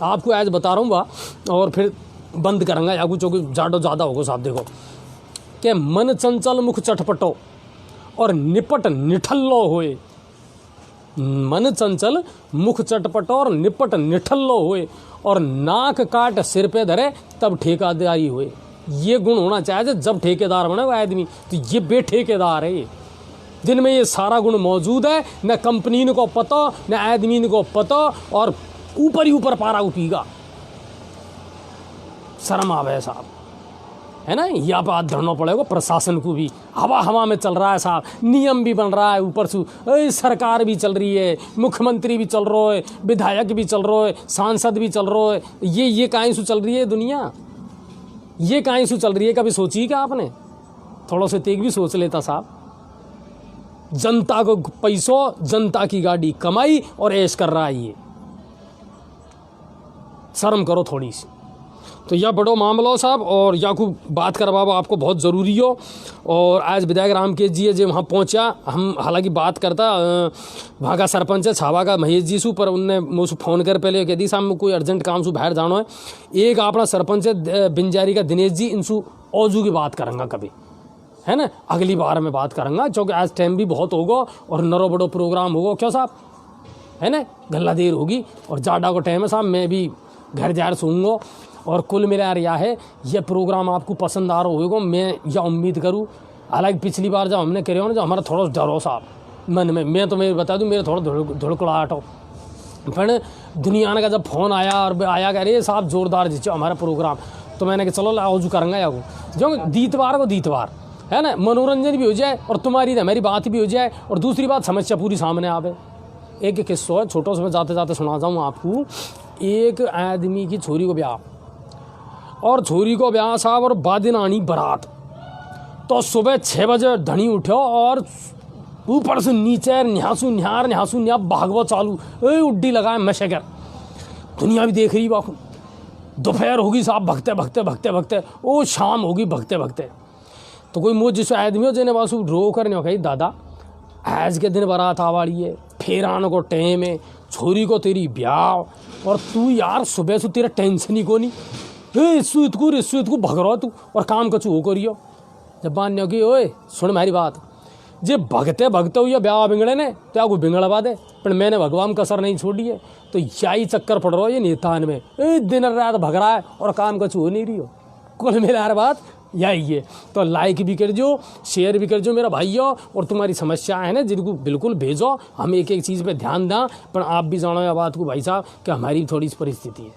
आपको आज बता रहा हूँ, और फिर बंद करूँगा, या कुछ जाडो ज़्यादा होगा साहब। देखो कि मन चंचल मुख चटपटो और निपट निठल्लो होए। मन चंचल मुख चटपटो और निपट निठल्लो होए, और नाक काट सिर पे धरे तब ठेकेदारी होए। ये गुण होना चाहिए जब ठेकेदार बने वो आदमी, तो ये बेठेकेदार है। जिनमें ये सारा गुण मौजूद है, न कंपनी को पता न आदमी को पता, और ऊपर ही ऊपर पारा उपीगा। शर्म आवे साहब, है ना? यहाँ पे हाथ धरना पड़ेगा प्रशासन को भी। हवा में चल रहा है साहब, नियम भी बन रहा है, ऊपर से सरकार भी चल रही है, मुख्यमंत्री भी चल रहा है, विधायक भी चल रहा है, सांसद भी चल रहा है। ये कहीं से चल रही है दुनिया, ये कहीं से चल रही है? कभी सोची क्या आपने? थोड़ा सा तेग भी सोच लेता साहब। जनता को पैसों, जनता की गाड़ी कमाई और ऐश कर रहा है ये। शर्म करो थोड़ी सी। तो यह बड़ो मामला हो साहब, और या को बात करवाओ आपको बहुत ज़रूरी हो। और आज विधायक रामकेश जी है जो वहाँ पहुँचा, हम हालांकि बात करता वहाँ का सरपंच है छावा का महेश जी सु, पर उनने मुझसे फ़ोन कर पहले कह दी साहब कोई अर्जेंट काम से बाहर जाना है। एक अपना सरपंच है बिंजारी का दिनेश जी, इनसू औजू की बात करूँगा कभी, है ना? अगली बार मैं बात करूँगा, क्योंकि आज टाइम भी बहुत होगा और नरो बड़ो प्रोग्राम होगा, क्यों साहब, है ना? गल्ला देर होगी और जाडा को टाइम है साहब, मैं भी घर जा सूँगा। और कुल मिला रहा है ये प्रोग्राम आपको पसंद आ रहा होगा, मैं यह उम्मीद करूँ। हालांकि पिछली बार जब हमने करे हो ना, जो हमारा थोड़ा डर हो साहब, मन में। मैं तुम्हें बता दूं, मेरे थोड़ा धुड़कुड़ाहट हो, फिर दुनिया का जब फ़ोन आया और आया कह रहे साहब जोरदार जिस हमारा प्रोग्राम, तो मैंने कहा चलो आओ जो करेंगे या जो दीतवार को दीतवार है ना, मनोरंजन भी हो जाए और तुम्हारी हमारी बात भी हो जाए, और दूसरी बात समस्या पूरी सामने आवे। एक किस्सा है छोटा सा, मैं जाते जाते सुना जाऊँ आपको। एक आदमी की छोरी को ब्याह, और छोरी को ब्याह साहब, और बादिन आनी बारात। तो सुबह 6 बजे धनी उठो और ऊपर से नीचे न्यासू न्यार भागवत चालू, उड्डी लगाए मशेकर, दुनिया भी देख रही बाखू। दोपहर होगी साहब, भगते ओ शाम होगी भगते। तो कोई मुझ जिस आदमी हो जिन्हें बस रो कर नहीं कही दादा आज के दिन बारात आवाड़ी है, फिर आने को टाइम है, छोरी को तेरी ब्याह, और तू यार सुबह से तेरा टेंशन ही को नहीं, सूत को भग रहा तू और काम कचू हो करियो। जब बान्य की ओए सुन मेरी बात, जे भगते हो या ब्याह बिगड़े ने तो आपको बिगड़वा दे, पर मैंने भगवान कसर नहीं छोड़ी है। तो यही चक्कर पड़ रहा है ये नेतान में, दिन रात भग रहा है और काम कचू हो नहीं रही हो। कुल मिला बात यही है। तो लाइक भी कर जो, शेयर भी कर जो मेरा भाइयों, और तुम्हारी समस्या है ना जिनको बिल्कुल भेजो, हम एक चीज़ पे ध्यान दें। पर आप भी जानो या बात को भाई साहब कि हमारी थोड़ी सी परिस्थिति है,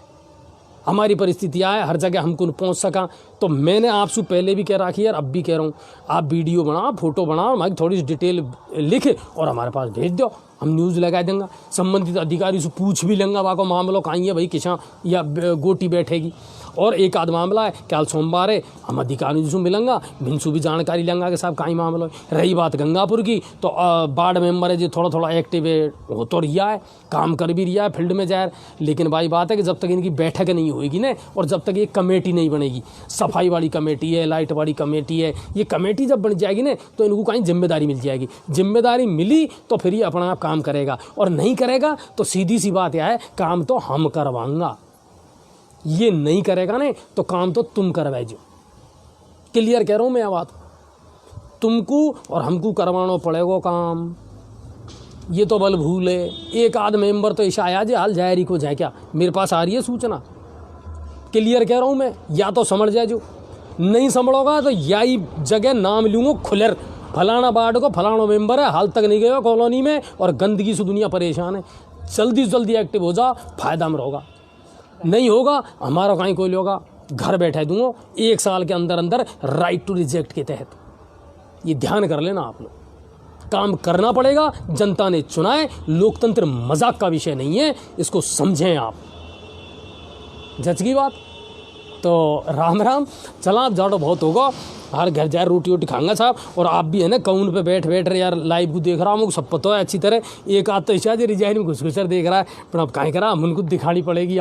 हमारी परिस्थितियाँ है, हर जगह हमको पहुंच सका। तो मैंने आपसे पहले भी कह रखी यार, अब भी कह रहा हूँ, आप वीडियो बनाओ, फोटो बनाओ, हमारी थोड़ी सी डिटेल लिखे और हमारे पास भेज दो, हम न्यूज़ लगा देंगे। संबंधित अधिकारी से पूछ भी लेंगे वाको मामलों कहीं है भाई किसान या गोटी बैठेगी। और एक आध मामला है कल सोमवार है, हम अधिकारी से मिलेंगे, भिनसू भी जानकारी लेंगे कि साहब कहीं मामला है। रही बात गंगापुर की, तो वार्ड मेंबर है जो थोड़ा एक्टिव है, हो तो रिया है, काम कर भी रिया है, फील्ड में जाए। लेकिन भाई बात है कि जब तक इनकी बैठक नहीं होगी ना, और जब तक ये कमेटी नहीं बनेगी, सफाई वाली कमेटी है, लाइट वाली कमेटी है, ये कमेटी जब बन जाएगी ना तो इनको कहीं जिम्मेदारी मिल जाएगी। जिम्मेदारी मिली तो फिर ये अपना आप काम करेगा, और नहीं करेगा तो सीधी सी बात यह है काम तो हम करवाऊंगा, ये नहीं करेगा ना तो काम तो तुम करवाए जो। क्लियर कह रहा हूं मैं यह बात, तुमको और हमको करवाना पड़ेगा काम, ये तो बल भूल है। एक आध मेंबर तो ऐसा आया जो हाल जायरी को जाए क्या, मेरे पास आ रही है सूचना। क्लियर कह रहा हूं मैं, या तो समझ जाए जो, नहीं समझोगा तो यही जगह नाम लूंगा खुलर, फलाना वार्ड को फलाना मेंबर है, हाल तक नहीं गया कॉलोनी में और गंदगी से दुनिया परेशान है। जल्दी से जल्दी एक्टिव हो जा, फायदा में रहोगा। नहीं होगा हमारा कहीं कोई होगा, घर बैठे दूंगा 1 साल के अंदर अंदर राइट टू रिजेक्ट के तहत। ये ध्यान कर लेना आप लोग, काम करना पड़ेगा, जनता ने चुना है, लोकतंत्र मजाक का विषय नहीं है, इसको समझें आप। जज की बात तो राम राम, चला जाड़ो बहुत होगा, हर घर जाए रोटी वोटी खाऊंगा साहब। और आप भी है ना काउंट पे बैठ रहे यार, लाइव को देख रहा हूँ, सब पता है अच्छी तरह। एक आध तो शायद रिजाइन में घुसघुसर देख रहा है, पर अब कहीं करा हम उनको दिखानी पड़ेगी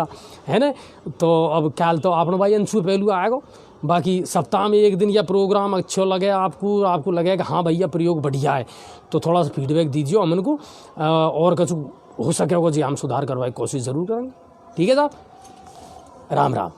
है ना। तो अब ख्याल तो आपने भाई अंशु पहलू आएगा, बाकी सप्ताह में 1 दिन या प्रोग्राम अच्छा लगे आपको लगे कि हाँ भैया प्रयोग बढ़िया है, तो थोड़ा सा फीडबैक दीजिए हम उनको, और कुछ हो सके होगा जी हम सुधार करवाए कोशिश ज़रूर करेंगे। ठीक है साहब, राम राम।